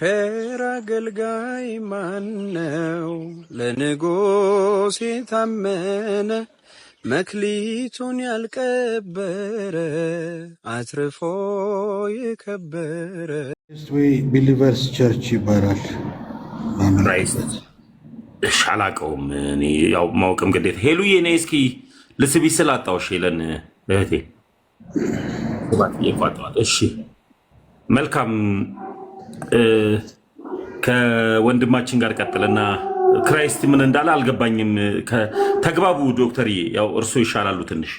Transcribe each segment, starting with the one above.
ቸር አገልጋይ ማነው? ለንጉሥ የታመነ መክሊቱን ያልቀበረ አትርፎ የከበረ ቢሊቨርስ ቸርች ይባላል። አላውቀውም። እኔ ያው ማወቅም ግዴታ። ሄሉዬ ነይ እስኪ ልስቢ ስላጣሁሽ ሄለን እህቴ የቋጠዋል። እሺ መልካም። ከወንድማችን ጋር ቀጥልና ክራይስት ምን እንዳለ አልገባኝም። ተግባቡ ዶክተርዬ፣ ያው እርሶ ይሻላሉ ትንሽ።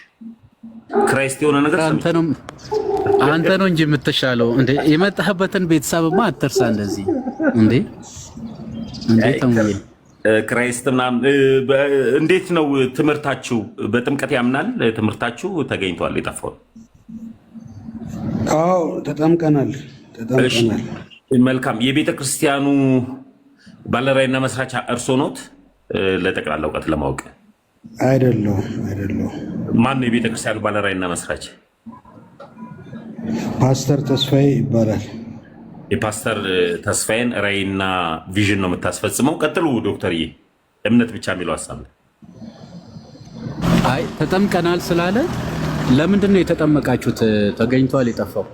ክራይስት የሆነ ነገር አንተ ነው እንጂ የምትሻለው እንዴ። የመጣህበትን ቤተሰብማ አትርሳ። እንደዚህ እንዴ ተሙዬ ክራይስት ምናምን እንዴት ነው ትምህርታችሁ? በጥምቀት ያምናል ትምህርታችሁ? ተገኝቷል የጠፋው? አዎ ተጠምቀናል። መልካም። የቤተ ክርስቲያኑ ባለራዕይና መስራች እርሶ ኖት? ለጠቅላላ እውቀት ለማወቅ። አይደለሁም። ማን ነው የቤተ ክርስቲያኑ ባለራዕይና መስራች? ፓስተር ተስፋዬ ይባላል። የፓስተር ተስፋዬን ራዕይና ቪዥን ነው የምታስፈጽመው። ቀጥሉ ዶክተርዬ። እምነት ብቻ የሚለው ሀሳብ ነው። አይ ተጠምቀናል ስላለ ለምንድን ነው የተጠመቃችሁት? ተገኝቷል የጠፋው?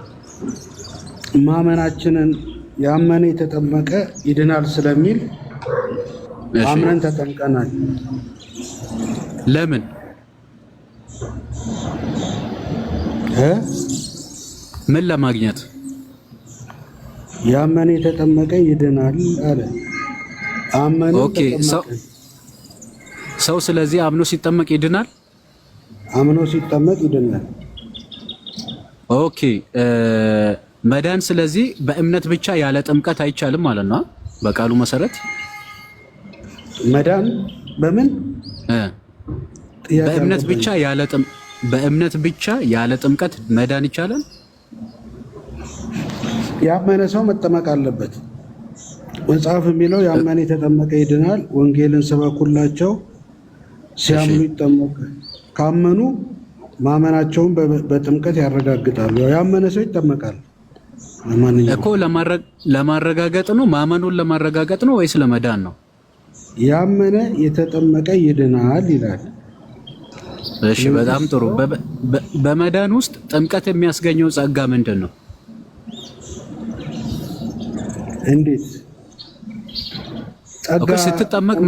ማመናችንን ያመነ የተጠመቀ ይድናል ስለሚል አምነን ተጠምቀናል። ለምን? ምን ለማግኘት? ያመነ የተጠመቀ ይድናል አለ። አመነ። ኦኬ። ሰው ስለዚህ አምኖ ሲጠመቅ ይድናል? አምኖ ሲጠመቅ ይድናል። ኦኬ። መዳን ስለዚህ በእምነት ብቻ ያለ ጥምቀት አይቻልም ማለት ነው። በቃሉ መሰረት መዳን በምን? በእምነት ብቻ ያለ ጥምቀት መዳን ይቻላል? ያመነ ሰው መጠመቅ አለበት። መጽሐፍ የሚለው ያመነ የተጠመቀ ይድናል፣ ወንጌልን ስበኩላቸው ሲያምኑ ይጠመቃል። ካመኑ ማመናቸውን በጥምቀት ያረጋግጣሉ። ያመነ ሰው ይጠመቃል። እኮ ለማረጋገጥ ነው። ማመኑን ለማረጋገጥ ነው ወይስ ለመዳን ነው? ያመነ የተጠመቀ ይድናል ይላል። እሺ በጣም ጥሩ። በመዳን ውስጥ ጥምቀት የሚያስገኘው ጸጋ ምንድን ነው? እንዴት? ጸጋ ስትጠመቅ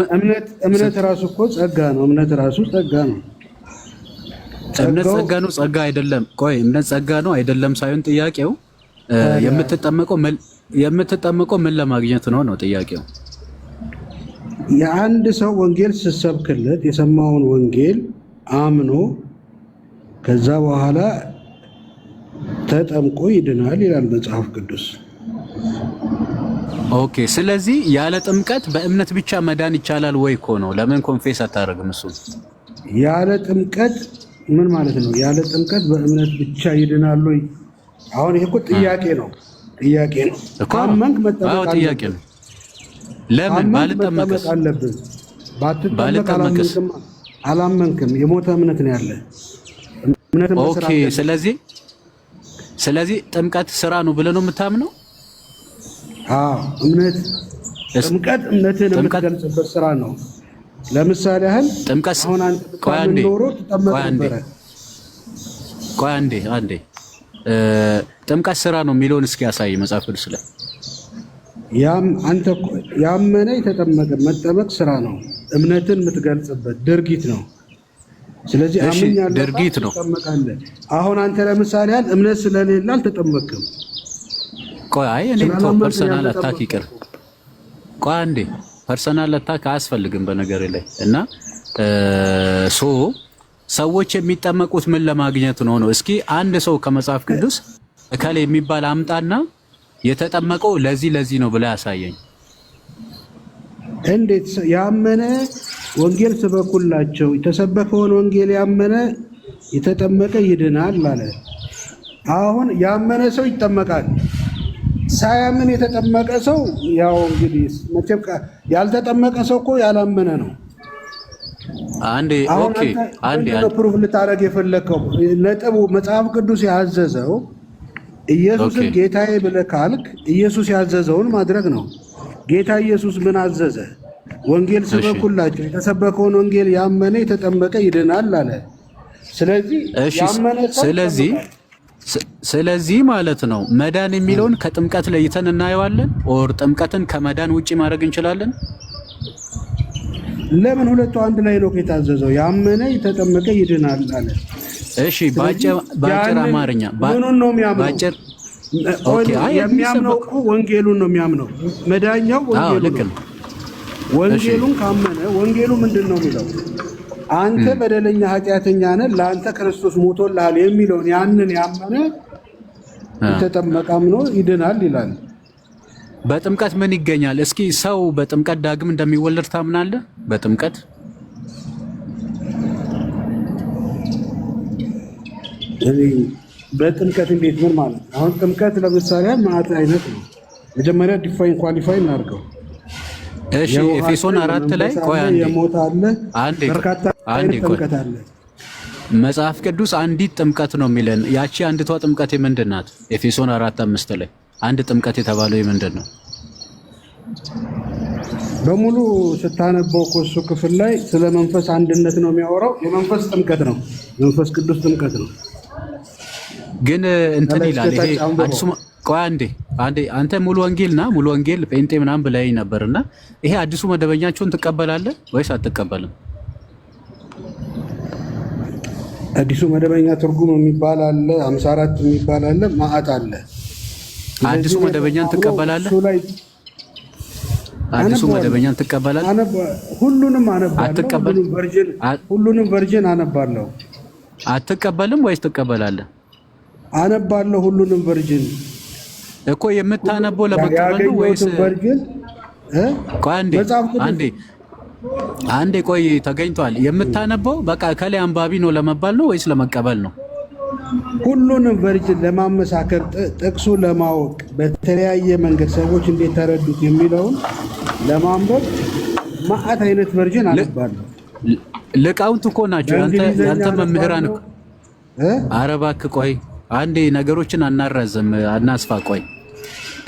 እምነት ራሱ እኮ ጸጋ ነው። እምነት ራሱ ጸጋ ነው። እምነት ጸጋ ነው ጸጋ አይደለም? ቆይ እምነት ጸጋ ነው አይደለም ሳይሆን ጥያቄው የምትጠመቀው ምን ለማግኘት ነው ጥያቄው። የአንድ ሰው ወንጌል ስትሰብክለት የሰማውን ወንጌል አምኖ ከዛ በኋላ ተጠምቆ ይድናል ይላል መጽሐፍ ቅዱስ። ኦኬ። ስለዚህ ያለ ጥምቀት በእምነት ብቻ መዳን ይቻላል ወይ እኮ ነው። ለምን ኮንፌስ አታደርግም? እሱ ያለ ጥምቀት ምን ማለት ነው? ያለ ጥምቀት በእምነት ብቻ ይድናል ወይ? አሁን ይሄ እኮ ጥያቄ ነው እኮ። አመንክ መጠመቅ ጥያቄ ነው። ለምን ባልጠመቅስ? ባልጠመቅስ አላመንክም። የሞተ እምነት ነው ያለ እምነት። ኦኬ። ስለዚህ ጥምቀት ስራ ነው ብለህ ነው የምታምነው? አዎ ጥምቀት እምነትን የምትገልጽበት ስራ ነው። ለምሳሌ ያህል አሁን አንተ ኖሮ ተጠመቅ ነበር። ቆይ አንዴ ጥምቀት ስራ ነው የሚለውን እስኪ ያሳይ መጽሐፍ ቅዱስ ላይ። ያመነ የተጠመቀ መጠመቅ ስራ ነው። እምነትን የምትገልጽበት ድርጊት ነው። ስለዚህ አምኛለሁ ድርጊት ነው። አሁን አንተ ለምሳሌ ያህል እምነት ስለሌለ አልተጠመቅም። ቆይ እኔ ፐርሰናል አታክ ይቅር። ቆይ አንዴ ፐርሰናል አታክ አያስፈልግም በነገር ላይ እና ሰዎች የሚጠመቁት ምን ለማግኘት ነው? እስኪ አንድ ሰው ከመጽሐፍ ቅዱስ እከሌ የሚባል አምጣና የተጠመቀው ለዚህ ነው ብለ ያሳየኝ። እንዴት? ያመነ ወንጌል ስበኩላቸው፣ የተሰበከውን ወንጌል ያመነ የተጠመቀ ይድናል ማለት። አሁን ያመነ ሰው ይጠመቃል። ሳያምን የተጠመቀ ሰው ያው እንግዲህ መቼም ያልተጠመቀ ሰው እኮ ያላመነ ነው። አንዴ ፕሩፍ ልታደርግ የፈለከው ነጥቡ መጽሐፍ ቅዱስ ያዘዘው ኢየሱስን ጌታዬ ብለህ ካልክ ኢየሱስ ያዘዘውን ማድረግ ነው። ጌታ ኢየሱስ ምን አዘዘ? ወንጌል ስበኩላቸው፣ የተሰበከውን ወንጌል ያመነ የተጠመቀ ይድናል አለ። ስለዚህ ያመነ ስለዚህ ማለት ነው መዳን የሚለውን ከጥምቀት ለይተን እናየዋለን። ኦር ጥምቀትን ከመዳን ውጪ ማድረግ እንችላለን? ለምን? ሁለቱ አንድ ላይ ነው የታዘዘው። ያመነ የተጠመቀ ይድናል አለ። እሺ ባጭር አማርኛ ምኑን ነው የሚያምነው? የሚያምነው እኮ ወንጌሉን ነው የሚያምነው። መዳኛው ወንጌሉ ነው። ወንጌሉን ካመነ ወንጌሉ ምንድን ነው የሚለው? አንተ በደለኛ ኃጢአተኛ ነህ፣ ለአንተ ክርስቶስ ሞቶልሃል የሚለውን ያንን ያመነ የተጠመቀ አምኖ ይድናል ይላል። በጥምቀት ምን ይገኛል? እስኪ ሰው በጥምቀት ዳግም እንደሚወለድ ታምናለህ? በጥምቀት በጥምቀት እንዴት? ምን ማለት ነው? አሁን ጥምቀት ለምሳሌ ማለት አይነት ነው። መጀመሪያ ዲፋይን ኳሊፋይ እናድርገው። እሺ ኤፌሶን 4 ላይ ቆይ አንዴ ጥምቀት አለ። መጽሐፍ ቅዱስ አንዲት ጥምቀት ነው የሚለን። ያቺ አንዲቷ ጥምቀት ምንድን ናት? ኤፌሶን 4:5 ላይ አንድ ጥምቀት የተባለው ምንድን ነው? በሙሉ ስታነበው እሱ ክፍል ላይ ስለ መንፈስ አንድነት ነው የሚያወራው። የመንፈስ ጥምቀት ነው፣ መንፈስ ቅዱስ ጥምቀት ነው። ግን እንትን ይላል ይሄ አዲሱ ቆይ አንዴ አንተ ሙሉ ወንጌል ጴንጤ ምናምን ብለኸኝ ነበርና ይሄ አዲሱ መደበኛቸውን ትቀበላለህ ወይስ አትቀበልም? አዲሱ መደበኛ ትርጉም የሚባል አለ፣ 54 የሚባል አለ፣ ማዕት አለ። አዲሱ መደበኛን ትቀበላለህ? አዲሱ መደበኛን ትቀበላለህ? ሁሉንም አነባለሁ። ሁሉንም ቨርዥን አነባለሁ። አትቀበልም ወይስ ትቀበላለህ? አነባለሁ ሁሉንም ቨርዥን እኮ የምታነበው ለመቀበል ነው ወይስ? አንዴ ቆይ ተገኝቷል። የምታነበው በቃ ከላይ አንባቢ ነው ለመባል ነው ወይስ ለመቀበል ነው? ሁሉንም ቨርዥን ለማመሳከር ጥቅሱ ለማወቅ በተለያየ መንገድ ሰዎች እንዴት ተረዱት የሚለውን ለማንበብ ማአት አይነት ቨርዥን አነባለሁ። ልቃውንት እኮ ናቸው ያንተ መምህራን እኮ። ኧረ እባክህ ቆይ አንዴ ነገሮችን አናራዝም አናስፋ። ቆይ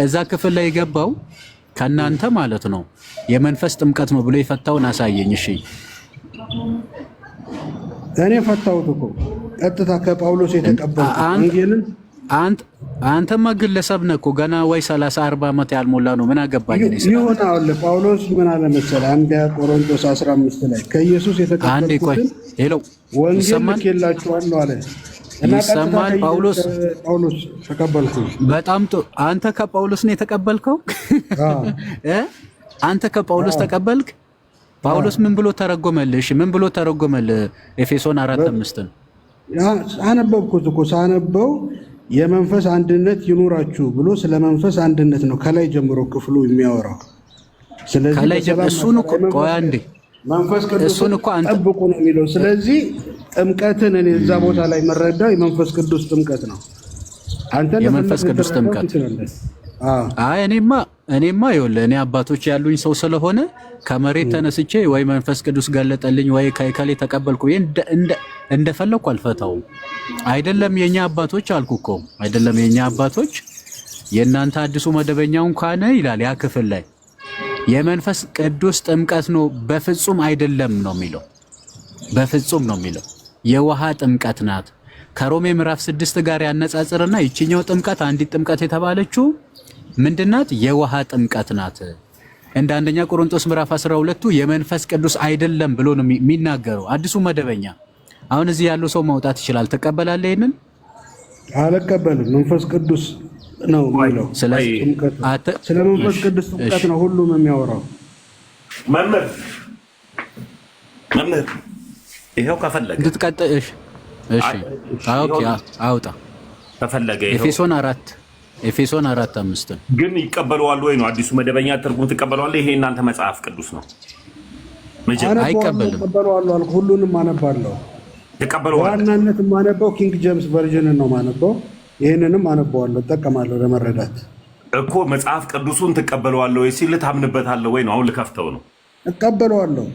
እዛ ክፍል ላይ የገባው ከናንተ ማለት ነው የመንፈስ ጥምቀት ነው ብሎ የፈታውን አሳየኝ። እሺ እኔ ፈታሁት እኮ ቀጥታ ከጳውሎስ የተቀበልኩት ወንጌልን። አንተማ ግለሰብ ነህ እኮ ገና ወይ 30-40 ዓመት ያልሞላ ነው። ምን አገባኝ እኔ ይሁን። አሁን ጳውሎስ ምን አለ መሰለህ? አንደኛ ቆሮንቶስ 15 ላይ ከኢየሱስ የተቀበልኩትን ወንጌል ልኬላችኋለሁ አለ። ይሰማል? ጳውሎስ ተቀበልኩ። በጣም አንተ ከጳውሎስ ነው የተቀበልከው? አንተ ከጳውሎስ ተቀበልክ? ጳውሎስ ምን ብሎ ተረጎመልህ? ምን ብሎ ተረጎመልህ? ኤፌሶን 4:5 አነበብኩት እኮ። ሳነበው የመንፈስ አንድነት ይኑራችሁ ብሎ ስለ መንፈስ አንድነት ነው ከላይ ጀምሮ ክፍሉ የሚያወራው። ስለዚህ እሱን እኮ ቆይ አንዴ መንፈስ ቅዱስን ጠብቁ ነው የሚለው። ስለዚህ ጥምቀትን እኔ እዛ ቦታ ላይ መረዳው የመንፈስ ቅዱስ ጥምቀት ነው። አንተ የመንፈስ ቅዱስ ጥምቀት አይ እኔማ ይኸውልህ እኔ አባቶች ያሉኝ ሰው ስለሆነ ከመሬት ተነስቼ ወይ መንፈስ ቅዱስ ገለጠልኝ ወይ ከይከሌ ተቀበልኩ እንደፈለኩ አልፈታውም። አይደለም የኛ አባቶች አልኩ እኮ አይደለም የኛ አባቶች የእናንተ አዲሱ መደበኛው እንኳን ይላል ያ ክፍል ላይ የመንፈስ ቅዱስ ጥምቀት ነው በፍጹም አይደለም ነው የሚለው። በፍጹም ነው የሚለው። የውሃ ጥምቀት ናት። ከሮሜ ምዕራፍ 6 ጋር ያነጻጽርና ይችኛው ጥምቀት አንዲት ጥምቀት የተባለችው ምንድናት? የውሃ ጥምቀት ናት። እንደ አንደኛ ቆሮንቶስ ምዕራፍ 12 የመንፈስ ቅዱስ አይደለም ብሎ ነው የሚናገረው አዲሱ መደበኛ። አሁን እዚህ ያለው ሰው ማውጣት ይችላል። ተቀበላለህ? ይሄንን አልቀበልም። መንፈስ ቅዱስ ነው የሚለው። ስለ መንፈስ ቅዱስ ጥምቀት ነው ሁሉም የሚያወራው። መምህር ይሄው ከፈለገ እንድትቀጥል እሺ ኦኬ አውጣ ከፈለገ ኤፌሶን 4:5 ግን ይቀበለዋል ወይ ነው አዲሱ መደበኛ ትርጉም ትቀበለዋል? ይሄ እናንተ መጽሐፍ ቅዱስ ነው። አይቀበልም። ተቀበለዋለሁ አልኩ። ሁሉንም አነባለሁ። ተቀበለዋለሁ። ዋናነት ማነበው ኪንግ ጄምስ ቨርዥን ነው ማነበው። ይሄንንም አነባዋለሁ፣ እጠቀማለሁ ለመረዳት እኮ። መጽሐፍ ቅዱሱን ትቀበለዋለህ ወይ ሲል ታምንበታለህ ወይ ነው? አሁን ልከፍተው ነው። እቀበለዋለሁ።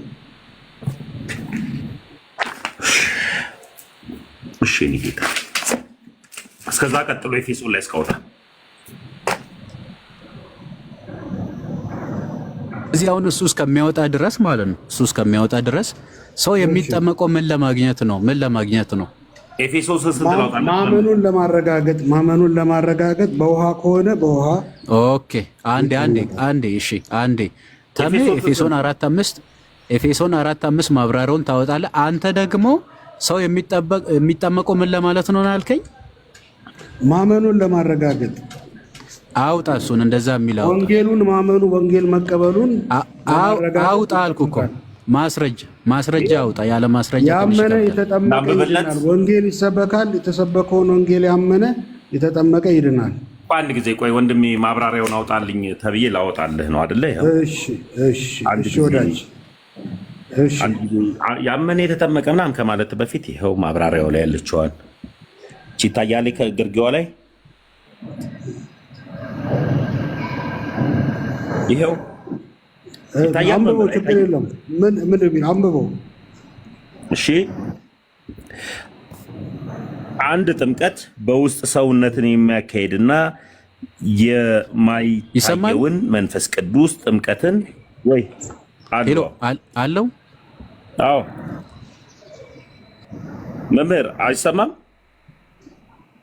እሺ ጌታ እስከዛ ቀጥሎ ኤፌሶን ላይ እስካወጣ እዚህ አሁን እሱ እስከሚያወጣ ድረስ ማለት ነው። እሱ እስከሚያወጣ ድረስ ሰው የሚጠመቀው ምን ለማግኘት ነው? ምን ለማግኘት ነው? ኤፌሶን ስንት ነው? ማመኑን ለማረጋገጥ በውሃ ከሆነ በውሃ ኦኬ። አንዴ እሺ፣ አንዴ ተሜ ኤፌሶን 4:5 ማብራሪያውን ታወጣለህ። አንተ ደግሞ ሰው የሚጠመቀው ምን ለማለት ነው አልከኝ? ማመኑን ለማረጋገጥ አውጣ። እሱን እንደዛ የሚለው ወንጌሉን ማመኑ ወንጌል መቀበሉን አውጣ አልኩ እኮ። ማስረጃ አውጣ። ያለ ማስረጃ ያመነ የተጠመቀ ይድናል። ወንጌል ይሰበካል። የተሰበከውን ወንጌል ያመነ የተጠመቀ ይድናል። አንድ ጊዜ ቆይ ወንድሜ፣ ማብራሪያውን አውጣልኝ ተብዬ ላወጣልህ ነው አይደለ? እሺ ወዳጅ፣ እሺ ያመነ የተጠመቀ ምናምን ከማለት በፊት ይኸው ማብራሪያው ላይ ያለችዋል ይታያል ከግርጌዋ ላይ ይኸው ይታያል። አንብበው፣ ችግር የለም። ምን ቢል አንብበው። እሺ አንድ ጥምቀት በውስጥ ሰውነትን የሚያካሄድና የማይታየውን መንፈስ ቅዱስ ጥምቀትን ወይ አለው። አዎ መምህር አይሰማም?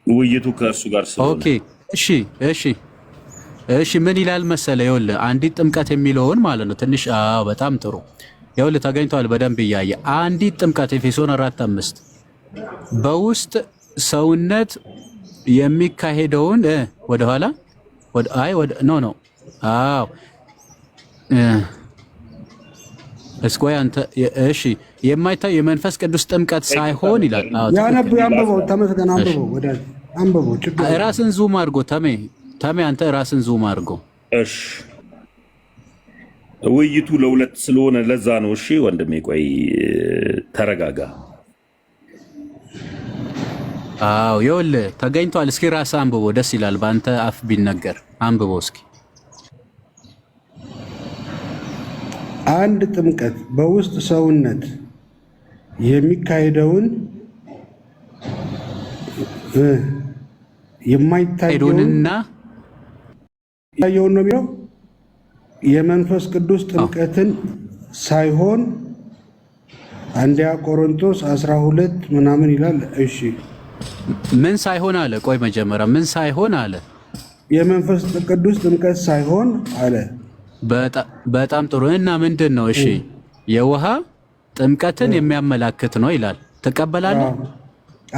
ውይይቱ ከእሱ ጋር ስለሆነ ኦኬ። እሺ ምን ይላል መሰለ? ይኸውልህ አንዲት ጥምቀት የሚለውን ማለት ነው ትንሽ በጣም ጥሩ። ይኸውልህ ተገኝቷል በደንብ እያየ አንዲት ጥምቀት ኤፌሶን 4:5 በውስጥ ሰውነት የሚካሄደውን ወደኋላ እስቆይ አንተ እሺ የማይታየው የመንፈስ ቅዱስ ጥምቀት ሳይሆን ይላል። ያንብበው። ተመስገን። አንብበው። ራስን ዙም አድርጎ ተሜ አንተ ራስን ዙም አድርጎ። እሺ ውይይቱ ለሁለት ስለሆነ ለዛ ነው። እሺ ወንድሜ ቆይ ተረጋጋ። አዎ ይኸውልህ ተገኝቷል። እስኪ ራስህ አንብበው። ደስ ይላል በአንተ አፍ ቢነገር። አንብበው እስኪ። አንድ ጥምቀት በውስጥ ሰውነት የሚካሄደውን የማይታየውንና ነው የሚለው የመንፈስ ቅዱስ ጥምቀትን ሳይሆን አንደኛ ቆሮንቶስ 12 ምናምን ይላል። እሺ ምን ሳይሆን አለ? ቆይ መጀመሪያ ምን ሳይሆን አለ? የመንፈስ ቅዱስ ጥምቀት ሳይሆን አለ። በጣም ጥሩ። እና ምንድን ነው? እሺ የውሃ ጥምቀትን የሚያመላክት ነው ይላል። ትቀበላለህ?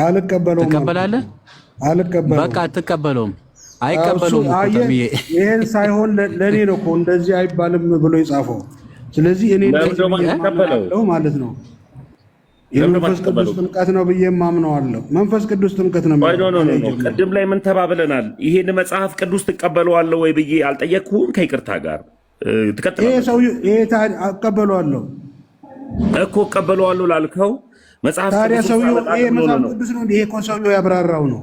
አልቀበለውም። ትቀበላለህ? አልቀበለውም። በቃ አትቀበለውም። አይቀበለውም። ይሄን ሳይሆን ለኔ ነው እኮ እንደዚህ አይባልም ብሎ የጻፈው። ስለዚህ እኔ እንደዚህ ማለት ነው። የመንፈስ ቅዱስ ጥምቀት ነው ብዬ ማምነዋለሁ። መንፈስ ቅዱስ ጥምቀት ነው። ቅድም ላይ ምን ተባብለናል? ይሄን መጽሐፍ ቅዱስ ትቀበለዋለህ ወይ ብዬ አልጠየቅሁም? ከይቅርታ ጋር እቀበለዋለሁ እኮ እቀበለዋለሁ ላልከው መጽሐፍ ታዲያ ሰውየው ይሄ መጽሐፍ ቅዱስ ነው። ይሄ እኮ ሰውየው ያብራራው ነው።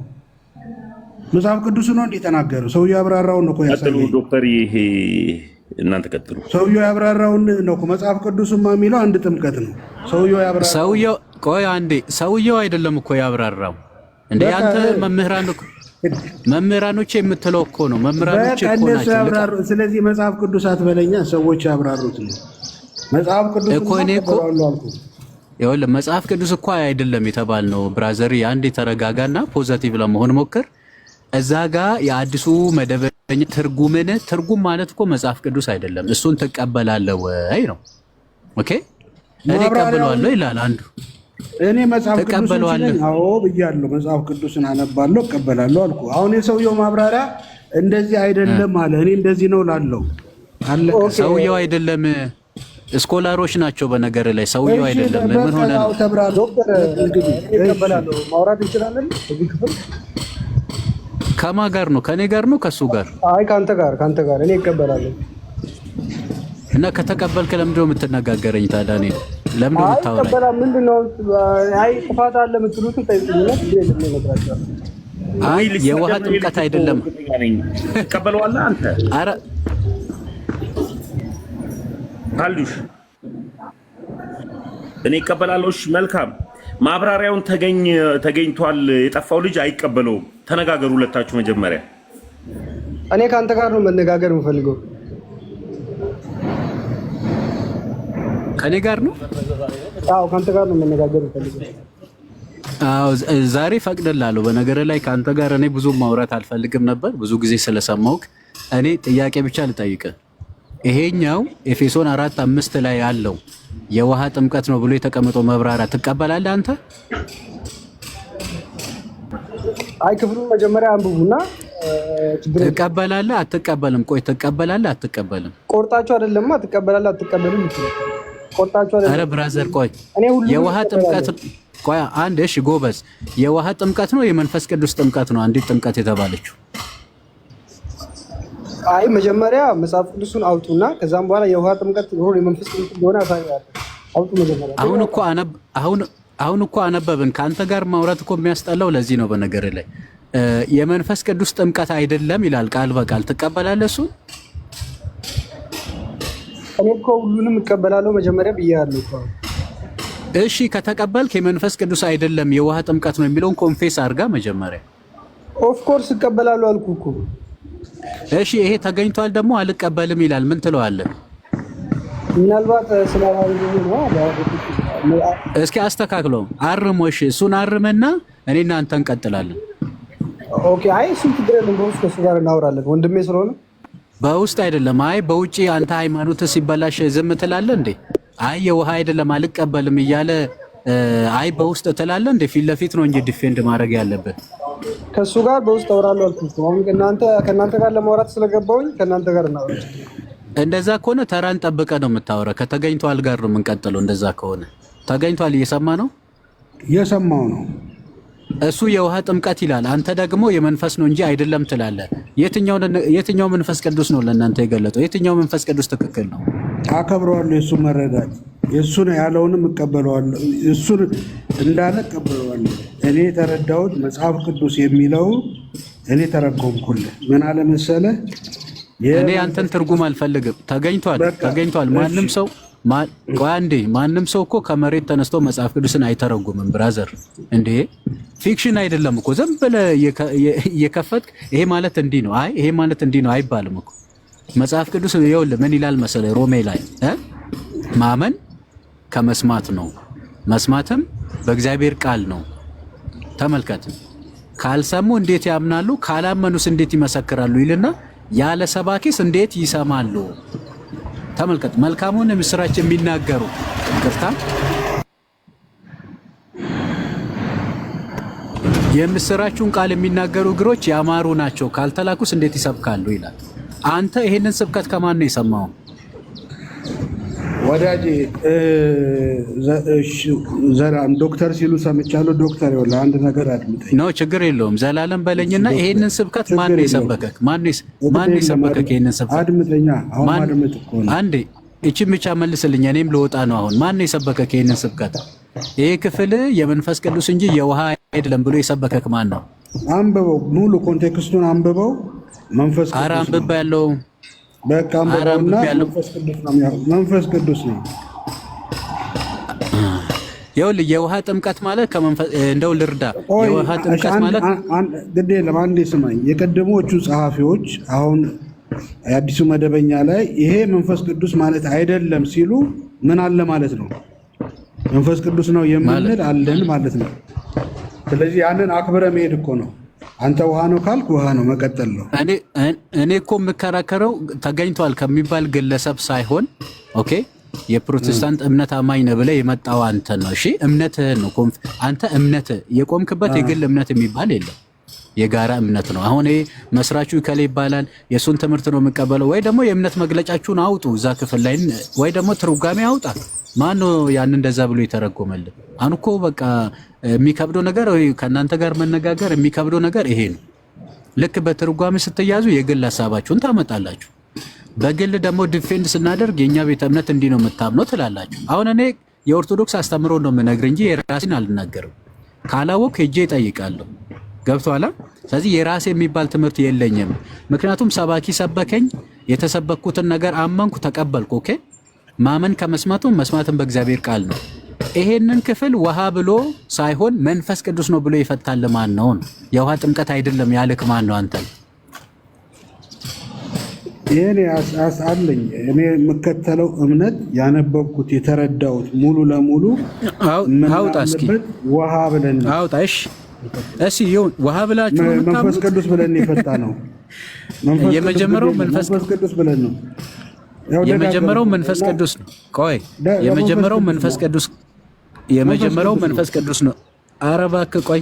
መጽሐፍ ቅዱስ ነው እንዴ ተናገረው? ሰውየው ያብራራው ነው እኮ ያሳየው። ዶክተር ይሄ እናንተ ቀጥሉ። ሰውየው ያብራራውን ነው እኮ መጽሐፍ ቅዱስማ የሚለው አንድ ጥምቀት ነው። ሰውየው ያብራራው። ሰውየው ቆይ አንዴ፣ ሰውየው አይደለም እኮ ያብራራው እንዴ አንተ መምህራኖች የምትለው እኮ ነው። መምህራኖች እኮ ናቸው። ስለዚህ መጽሐፍ ቅዱስ አትበለኛ፣ ሰዎች ያብራሩት ነው። መጽሐፍ ቅዱስ እኮ እኔ እኮ ይኸውልህ መጽሐፍ ቅዱስ እኮ አይደለም የተባልነው። ብራዘር አንዴ ተረጋጋና ፖዚቲቭ ለመሆን ሞክር። እዛ ጋር የአዲሱ መደበኛ ትርጉም ማለት እኮ መጽሐፍ ቅዱስ አይደለም። እሱን ትቀበላለህ ወይ ነው። ኦኬ እኔ እቀበለዋለሁ ይላል አንዱ። እኔ መጽሐፍ ቅዱስን አዎ ብያለሁ። መጽሐፍ ቅዱስን አነባለሁ እቀበላለሁ አልኩ። አሁን የሰውየው ማብራሪያ እንደዚህ አይደለም አለ። እኔ እንደዚህ ነው ላለው አለ። ሰውየው አይደለም ስኮላሮች ናቸው። በነገር ላይ ሰውየው አይደለም። ምን ሆነ ነው ዶክተር እንግዲህ እቀበላለሁ ማውራት እንችላለን። እዚህ ክፍል ከማን ጋር ነው? ከኔ ጋር ነው ከሱ ጋር? አይ ካንተ ጋር እኔ እቀበላለሁ። እና ከተቀበልክ ለምንድን ነው የምትነጋገረኝ ታዲያ? እኔ ለምን ነው የምታወራኝ? አይ ምንድነው? አይ ጥፋት አለ የምትሉት ጠይቁኝና ለምን እነግራችኋለሁ። አይ የውሃ ጥምቀት አይደለም። ትቀበለዋለህ አንተ? ኧረ ካልዱሽ እኔ እቀበላለሁ። እሺ መልካም። ማብራሪያውን ተገኝቷል የጠፋው ልጅ አይቀበለውም። ተነጋገሩ ሁለታችሁ መጀመሪያ። እኔ ካንተ ጋር ነው መነጋገር የምፈልገው። ከኔ ጋር ነው? አዎ ካንተ ጋር ነው መነጋገር የምፈልገው። አዎ ዛሬ ፈቅድላለሁ። በነገር ላይ ካንተ ጋር እኔ ብዙ ማውራት አልፈልግም ነበር ብዙ ጊዜ ስለሰማሁክ። እኔ ጥያቄ ብቻ ልጠይቅ። ይሄኛው ኤፌሶን 4:5 ላይ ያለው የውሃ ጥምቀት ነው ብሎ የተቀመጠው መብራሪያ ትቀበላለህ አንተ? አይ ክፍሉን መጀመሪያ አንብቡና ትቀበላለህ አትቀበልም? ቆይ ትቀበላለህ አትቀበልም? ቆርጣችሁ አይደለም ትቀበላለህ አትቀበልም ይችላል። ቆርጣችሁ አይደለም። አረ ብራዘር ቆይ የውሃ ጥምቀት ቆይ አንድ እሺ ጎበዝ፣ የውሃ ጥምቀት ነው የመንፈስ ቅዱስ ጥምቀት ነው አንዲት ጥምቀት የተባለችው? አይ መጀመሪያ መጽሐፍ ቅዱስን አውጡና ከዛም በኋላ የውሃ ጥምቀት ነው የመንፈስ ቅዱስ እንደሆነ አሳያለሁ። አውጡ መጀመሪያ። አሁን እኮ አነበብን። ካንተ ጋር ማውራት እኮ የሚያስጠላው ለዚህ ነው። በነገር ላይ የመንፈስ ቅዱስ ጥምቀት አይደለም ይላል ቃል በቃል። ትቀበላለህ እሱ? እኔ እኮ ሁሉንም እቀበላለሁ መጀመሪያ ብያለሁ እኮ። እሺ ከተቀበልክ የመንፈስ ቅዱስ አይደለም የውሃ ጥምቀት ነው የሚለውን ኮንፌስ አድርጋ መጀመሪያ። ኦፍ ኮርስ እቀበላለሁ አልኩህ እኮ። እሺ ይሄ ተገኝቷል ደግሞ አልቀበልም ይላል። ምን ትለዋለህ? ምናልባት ስላላዩ ነው። እስኪ አስተካክለው አርሞሽ እሱን አርመና እኔና አንተ እንቀጥላለን። ኦኬ። አይ እሱን ችግር የለም። በውስጥ ከእሱ ጋር እናወራለን ወንድሜ ስለሆነ። በውስጥ አይደለም። አይ በውጪ አንተ ሃይማኖት ሲበላሽ ዝም ትላለህ እንዴ? አይ የውሃ አይደለም አልቀበልም እያለ አይ በውስጥ ትላለህ እንዴ? ፊት ለፊት ነው እንጂ ዲፌንድ ማድረግ ያለበት። ከእሱ ጋር በውስጥ አወራለሁ አልኩት። አሁን ከእናንተ ጋር ለማውራት ስለገባሁኝ ከእናንተ ጋር እናወራለን። እንደዛ ከሆነ ተራን ጠብቀህ ነው የምታወራ። ከተገኝቷል ጋር ነው የምንቀጥለው። እንደዛ ከሆነ ተገኝቷል እየሰማ ነው እየሰማው ነው። እሱ የውሃ ጥምቀት ይላል፣ አንተ ደግሞ የመንፈስ ነው እንጂ አይደለም ትላለህ። የትኛው መንፈስ ቅዱስ ነው ለእናንተ የገለጠው? የትኛው መንፈስ ቅዱስ ትክክል ነው? አከብረዋለሁ። የእሱ መረዳት የእሱ ነው ያለውንም እቀበለዋለሁ። እሱን እንዳለ እቀበለዋለሁ። እኔ የተረዳሁት መጽሐፍ ቅዱስ የሚለው እኔ ተረጎምኩልህ። ምን አለ መሰለህ? እኔ አንተን ትርጉም አልፈልግም። ተገኝቷል። ማንም ሰው እኮ ከመሬት ተነስቶ መጽሐፍ ቅዱስን አይተረጉምም ብራዘር። እንዴ ፊክሽን አይደለም እኮ ዝም ብለህ እየከፈትክ ይሄ ማለት እንዲህ ነው፣ አይ ይሄ ማለት እንዲህ ነው አይባልም እኮ። መጽሐፍ ቅዱስ ይኸውልህ ምን ይላል መሰለህ? ሮሜ ላይ ማመን ከመስማት ነው፣ መስማትም በእግዚአብሔር ቃል ነው። ተመልከት። ካልሰሙ እንዴት ያምናሉ? ካላመኑስ እንዴት ይመሰክራሉ? ይልና ያለ ሰባኪስ እንዴት ይሰማሉ? ተመልከት። መልካሙን ምስራች የሚናገሩ ይቅርታ የምስራቹን ቃል የሚናገሩ እግሮች ያማሩ ናቸው፣ ካልተላኩስ እንዴት ይሰብካሉ ይላል። አንተ ይሄንን ስብከት ከማን ነው የሰማው? ወዳጄ ዘላለም ዶክተር ሲሉ ሰምቻለሁ። ዶክተር ይኸውልህ አንድ ነገር አድምጠኝ። ነው ችግር የለውም ዘላለም በለኝና ይሄንን ስብከት ማን ነው የሰበከክ? ማን ነው የሰበከክ ይሄንን ስብከት? አድምጠኛ። አሁን አድምጥ እኮ ነው። አንዴ እቺን ብቻ መልስልኝ፣ እኔም ልወጣ ነው አሁን። ማን ነው የሰበከክ ይሄንን ስብከት? ይሄ ክፍል የመንፈስ ቅዱስ እንጂ የውሃ አይደለም ብሎ የሰበከክ ማን ነው? አንብበው፣ ሙሉ ኮንቴክስቱን አንብበው። መንፈስ ቅዱስ ኧረ አንብቤ ያለው በቃ አንብበውና መንፈስ ቅዱስ ነው። ይኸውልህ የውሃ ጥምቀት ማለት ከመንፈስ እንደው ልርዳ። የውሃ ጥምቀት ማለት ግዴ ለማንዴ ስማኝ። የቀደሞቹ ጸሐፊዎች አሁን የአዲሱ መደበኛ ላይ ይሄ መንፈስ ቅዱስ ማለት አይደለም ሲሉ ምን አለ ማለት ነው? መንፈስ ቅዱስ ነው የምንል አለን ማለት ነው። ስለዚህ ያንን አክብረ መሄድ እኮ ነው። አንተ ውሃ ነው ካልክ ውሃ ነው መቀጠል ነው። እኔ እኮ የምከራከረው ተገኝቷል ከሚባል ግለሰብ ሳይሆን ኦኬ የፕሮቴስታንት እምነት አማኝ ነህ ብለህ የመጣው አንተ ነው። እሺ እምነትህን ነው። አንተ እምነትህ የቆምክበት የግል እምነት የሚባል የለም፣ የጋራ እምነት ነው። አሁን ይሄ መስራቹ ከሌ ይባላል የእሱን ትምህርት ነው የምቀበለው፣ ወይ ደግሞ የእምነት መግለጫችሁን አውጡ እዛ ክፍል ላይ፣ ወይ ደግሞ ትርጓሜ አውጣ። ማን ነው ያን እንደዛ ብሎ የተረጎመልን? አሁን እኮ በቃ የሚከብደው ነገር ከእናንተ ጋር መነጋገር የሚከብደው ነገር ይሄ ነው። ልክ በትርጓሜ ስትያዙ የግል ሀሳባችሁን ታመጣላችሁ፣ በግል ደግሞ ዲፌንድ ስናደርግ የእኛ ቤተ እምነት እንዲህ ነው የምታምነው ትላላችሁ። አሁን እኔ የኦርቶዶክስ አስተምሮ ነው የምነግር እንጂ የራሴን አልናገርም። ካላወቅ ሄጄ እጠይቃለሁ። ገብቶሃል? ስለዚህ የራሴ የሚባል ትምህርት የለኝም። ምክንያቱም ሰባኪ ሰበከኝ፣ የተሰበኩትን ነገር አመንኩ፣ ተቀበልኩ። ኦኬ ማመን ከመስማቱ መስማትን በእግዚአብሔር ቃል ነው። ይሄንን ክፍል ውሃ ብሎ ሳይሆን መንፈስ ቅዱስ ነው ብሎ ይፈታል ማን ነው? የውሃ ጥምቀት አይደለም ያልክ ማን ነው አንተ? ይሄኔ አለኝ እኔ የምከተለው እምነት ያነበብኩት የተረዳሁት ሙሉ ለሙሉ አውጣ እስኪ ውሃ ብለን አውጣ። እሺ ይሁን ውሃ ብላችሁ መንፈስ ቅዱስ ብለን የፈታ ነው። የመጀመሪያው መንፈስ ቅዱስ ብለን ነው። የመጀመሪያው መንፈስ ቅዱስ ነው። ቆይ የመጀመሪያው መንፈስ ቅዱስ ነው። ኧረ እባክህ ቆይ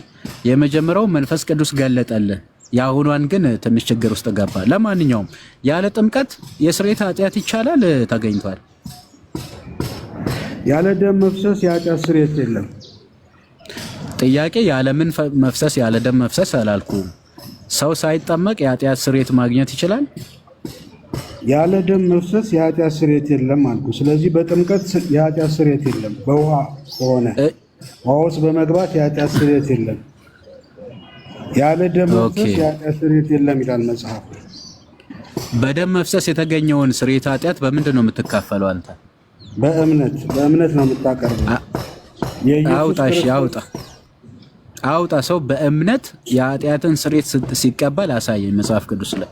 የመጀመሪያው መንፈስ ቅዱስ ገለጠልህ። የአሁኗን ግን ትንሽ ችግር ውስጥ ገባ። ለማንኛውም ያለ ጥምቀት የስርየት ኃጢአት ይቻላል ተገኝቷል። ያለ ደም መፍሰስ የኃጢአት ስርየት የለም። ጥያቄ ያለ ምን መፍሰስ ያለ ደም መፍሰስ አላልኩም። ሰው ሳይጠመቅ የኃጢአት ስርየት ማግኘት ይችላል? ያለ ደም መፍሰስ የኃጢአት ስርየት የለም አልኩ። ስለዚህ በጥምቀት የኃጢአት ስርየት የለም። በውሃ ከሆነ ውሃ ውስጥ በመግባት የኃጢአት ስርየት የለም። ያለ ደም መፍሰስ የኃጢአት ስርየት የለም ይላል መጽሐፍ። በደም መፍሰስ የተገኘውን ስርየት ኃጢአት በምንድን ነው የምትካፈለው አንተ? በእምነት ነው የምታቀርበው። አውጣ እሺ አውጣ። ሰው በእምነት የኃጢአትን ስርየት ሲቀበል አሳየኝ መጽሐፍ ቅዱስ ላይ።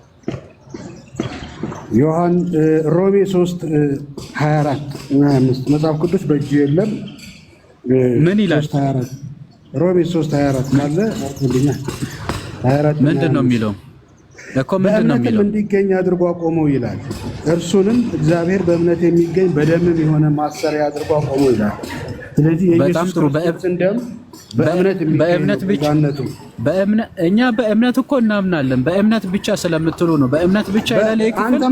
ሮሜ 3:24-25 መጽሐፍ ቅዱስ በእጅ የለም። ምን ይላል? ሮሜ 3:24 ካለ ምንድን ነው የሚለው እኮ? ምንድን ነው የሚለው? እንዲገኝ አድርጎ አቆመው ይላል። እርሱንም እግዚአብሔር በእምነት የሚገኝ በደምም የሆነ ማሰሪያ አድርጎ አቆመው ይላል። ስለዚህ በጣም ጥሩ። በእምነት ብቻ እኛ በእምነት እኮ እናምናለን። በእምነት ብቻ ስለምትሉ ነው። በእምነት ብቻ ይላል ይክፈል።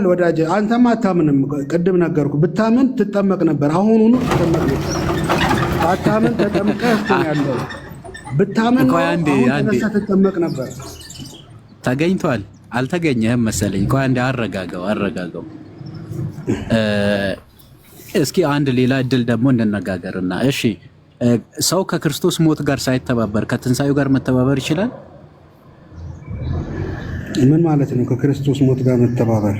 ወዳጄ አንተማ አታምንም። ቅድም ነገርኩ። ብታምን ትጠመቅ ነበር። አሁኑኑ ትጠመቅ ነበር። አታምን ተጠምቀህ እኮ ያለው። ብታምን አሁን ትጠመቅ ነበር። ተገኝቷል። አልተገኘህም መሰለኝ። ቆይ አንዴ አረጋጋው። እስኪ አንድ ሌላ እድል ደግሞ እንነጋገርና እሺ፣ ሰው ከክርስቶስ ሞት ጋር ሳይተባበር ከትንሳኤው ጋር መተባበር ይችላል? ምን ማለት ነው? ከክርስቶስ ሞት ጋር መተባበር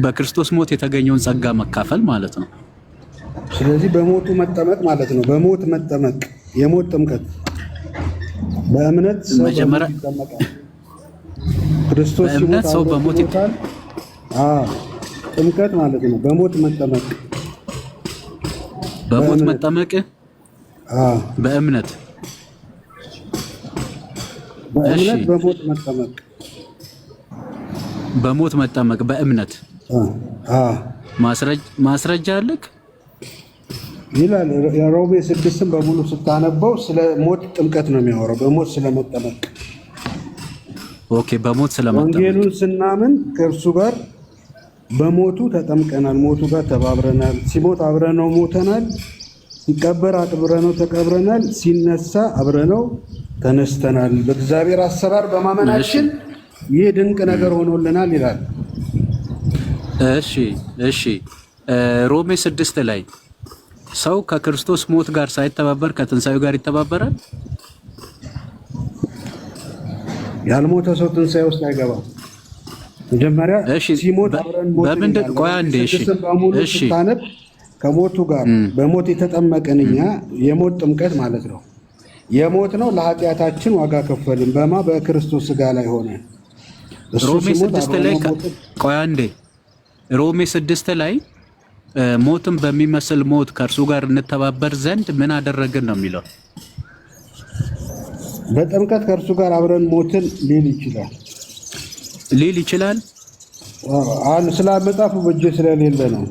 በክርስቶስ ሞት የተገኘውን ጸጋ መካፈል ማለት ነው። ስለዚህ በሞቱ መጠመቅ ማለት ነው። በሞት መጠመቅ፣ የሞት ጥምቀት። በእምነት ሰው መጀመሪያ ክርስቶስ በእምነት ሰው በሞት ይጣል። ጥምቀት ማለት ነው። በሞት መጠመቅ በእምነት በሞት መጠመቅ በእምነት ማስረጃ አለክ ይላል። የሮሜ 6ን በሙሉ ስታነበው ስለ ሞት ጥምቀት ነው የሚያወራው። በሞት ስለመጠመቅ። ኦኬ፣ በሞት ስለመጠመቅ ወንጌሉን ስናምን ከእርሱ ጋር በሞቱ ተጠምቀናል፣ ሞቱ ጋር ተባብረናል። ሲሞት አብረነው ሞተናል፣ ሲቀበር አብረነው ተቀብረናል፣ ሲነሳ አብረነው ተነስተናል። በእግዚአብሔር አሰራር በማመናችን ይህ ድንቅ ነገር ሆኖልናል ይላል። እሺ ሮሜ 6 ላይ ሰው ከክርስቶስ ሞት ጋር ሳይተባበር ከትንሳኤው ጋር ይተባበራል? ያልሞተ ሰው ትንሳኤ ውስጥ አይገባም። መጀመሪያ ሲሞት አብረን ሞት ስታነብ ከሞቱ ጋር በሞት የተጠመቅን እኛ የሞት ጥምቀት ማለት ነው። የሞት ነው ለኃጢአታችን ዋጋ ከፈልን። በማ በክርስቶስ ስጋ ላይ ሆነ። ሮሜ 6 ላይ ሮሜ 6 ላይ ሞትን በሚመስል ሞት ከእርሱ ጋር እንተባበር ዘንድ ምን አደረግን ነው የሚለው። በጥምቀት ከእርሱ ጋር አብረን ሞትን ሊል ይችላል። አሁን ስለ መጽሐፉ በእጄ ስለሌለ ነው።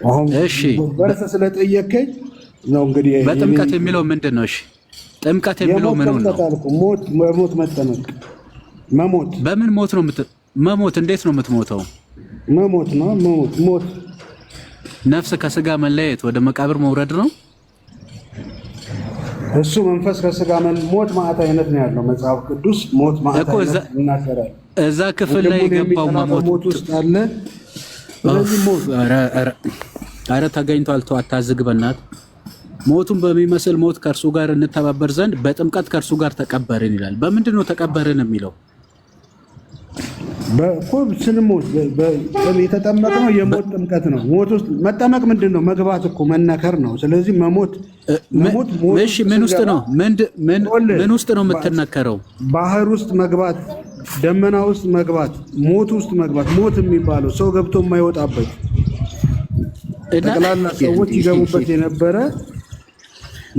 አሁን እሺ በርሰ ስለጠየከኝ ነው። እንግዲህ በጥምቀት የሚለው ምንድን ነው? እሺ ጥምቀት የሚለው ምን ነው? ሞት መጠመቅ፣ መሞት። በምን ሞት ነው መሞት? እንዴት ነው የምትሞተው? መሞት ነው። ሞት ነፍስ ከስጋ መለየት፣ ወደ መቃብር መውረድ ነው። እሱ መንፈስ ከስጋ ሞት ማለት አይነት ነው ያለው መጽሐፍ ቅዱስ። ሞት ማለት አይነት ይናገራል። እዛ ክፍል ላይ የገባው ሞት ውስጥ አለ። ስለዚህ ሞት ኧረ ተገኝቷል። ተው አታዝግ በእናትህ። ሞቱን በሚመስል ሞት ከእርሱ ጋር እንተባበር ዘንድ በጥምቀት ከእርሱ ጋር ተቀበርን ይላል። በምንድን ነው ተቀበርን የሚለው? በእኮ ስንሞት የተጠመቅነው የሞት ጥምቀት ነው። ሞት ውስጥ መጠመቅ ምንድን ነው? መግባት እኮ መነከር ነው። ስለዚህ መሞት እሺ፣ ምን ውስጥ ነው? ምን ውስጥ ነው የምትነከረው? ባህር ውስጥ መግባት፣ ደመና ውስጥ መግባት፣ ሞት ውስጥ መግባት። ሞት የሚባለው ሰው ገብቶ የማይወጣበት ጠቅላላ ሰዎች ይገቡበት የነበረ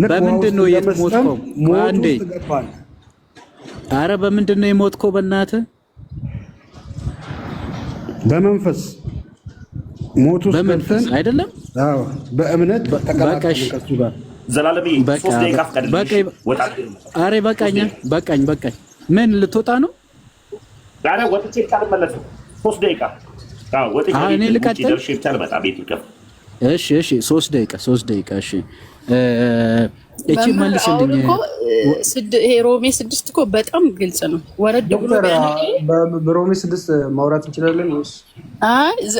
በምንድን ነው የሞትከው? አንዴ አረ በምንድን ነው የሞትከው? በእናትህ በመንፈስ ሞት ውስጥ በመንፈስ አይደለም። አዎ በእምነት ተቀላቀሉ ከሱ ጋር ዘላለሚ 3 ደቂቃ ፈቀድልኝ። አረ በቃኝ። ምን ልትወጣ ነው? ዛሬ ወጥቼ ካልመለስ 3 ደቂቃ ወጥቼ እኔ ልቀጥል። እሺ 3 ደቂቃ እሺ። እቺ መልስልኝ። ይሄ ሮሜ 6 እኮ በጣም ግልጽ ነው። ወረድ ብሎ በሮሜ 6 ማውራት እንችላለን ወይስ?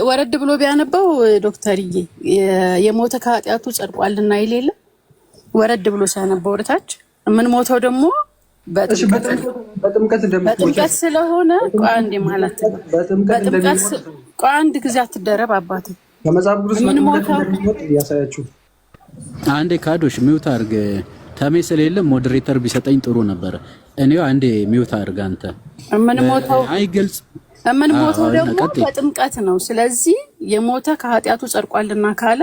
ወረድ ብሎ ቢያነበው ዶክተርዬ የሞተ ከኃጢአቱ ጸድቋልና ይሌለ ወረድ ብሎ ሲያነበው ወደታች ምን ሞተው ደግሞ በጥምቀት ስለሆነ አንዴ ማለት አንድ ጊዜ አትደረብ አባቴ ከመጽሐፍ ቅዱስ ምን ሞተው ያሳያችሁ። አንዴ ካዶሽ ሚውት አድርግ። ተሜ ስለሌለ ሞዴሬተር ቢሰጠኝ ጥሩ ነበር። እኔው አንዴ ሚውት አድርግ። አንተ ምን ሞተው አይገልጽ ምን ሞተው ደግሞ በጥምቀት ነው። ስለዚህ የሞተ ከኃጢአቱ ጸድቋልና ካለ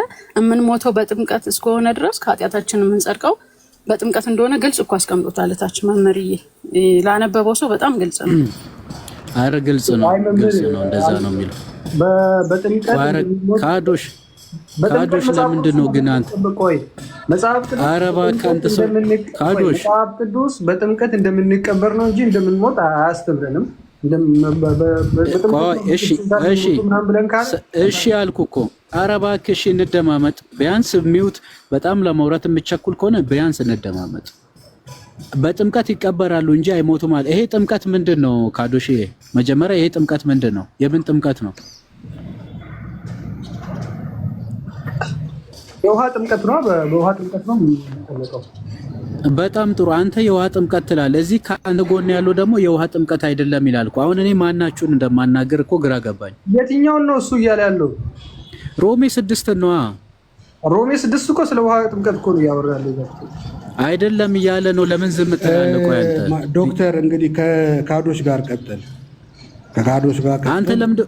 ምን ሞተው በጥምቀት እስከሆነ ድረስ ከኃጢአታችን የምንጸድቀው በጥምቀት እንደሆነ ግልጽ እኮ አስቀምጦታል። ታች መመርዬ ላነበበው ሰው በጣም ግልጽ ነው። አረ ግልጽ ነው። እንደዛ ነው የሚለው በጥምቀት ካዶሽ ለምንድን ነው ግን አንተ መጽሐፍ ቅዱስ በጥምቀት እንደምንቀበር ነው እንጂ እንደምንሞት አያስተምረንም። እሺ አልኩ እኮ። ኧረ እባክህ እንደማመጥ። ቢያንስ ሚውት በጣም ለማውራት የምትቸኩል ከሆነ ቢያንስ እንደማመጥ። በጥምቀት ይቀበራሉ እንጂ አይሞቱም ማለት ይሄ ጥምቀት ምንድን ነው? ካዶሽ መጀመሪያ ይሄ ጥምቀት ምንድን ነው? የምን ጥምቀት ነው? የውሃ ጥምቀት ነው። በውሃ ጥምቀት ነው የሚጠመቀው። በጣም ጥሩ። አንተ የውሃ ጥምቀት ትላለህ። እዚህ ከአንድ ጎን ያለው ደግሞ የውሃ ጥምቀት አይደለም ይላል እኮ። አሁን እኔ ማናችሁን እንደማናገር እኮ ግራ ገባኝ። የትኛውን ነው እሱ እያለ ያለው? ሮሜ 6 ነው። ሮሜ 6 እኮ ስለ ውሃ ጥምቀት እኮ ነው ያወራል። አይደለም እያለ ነው። ለምን ዝም ትላለህ? ቆይ አንተ ዶክተር እንግዲህ ከካዶሽ ጋር ቀጥል። ከካዶሽ ጋር አንተ ለምን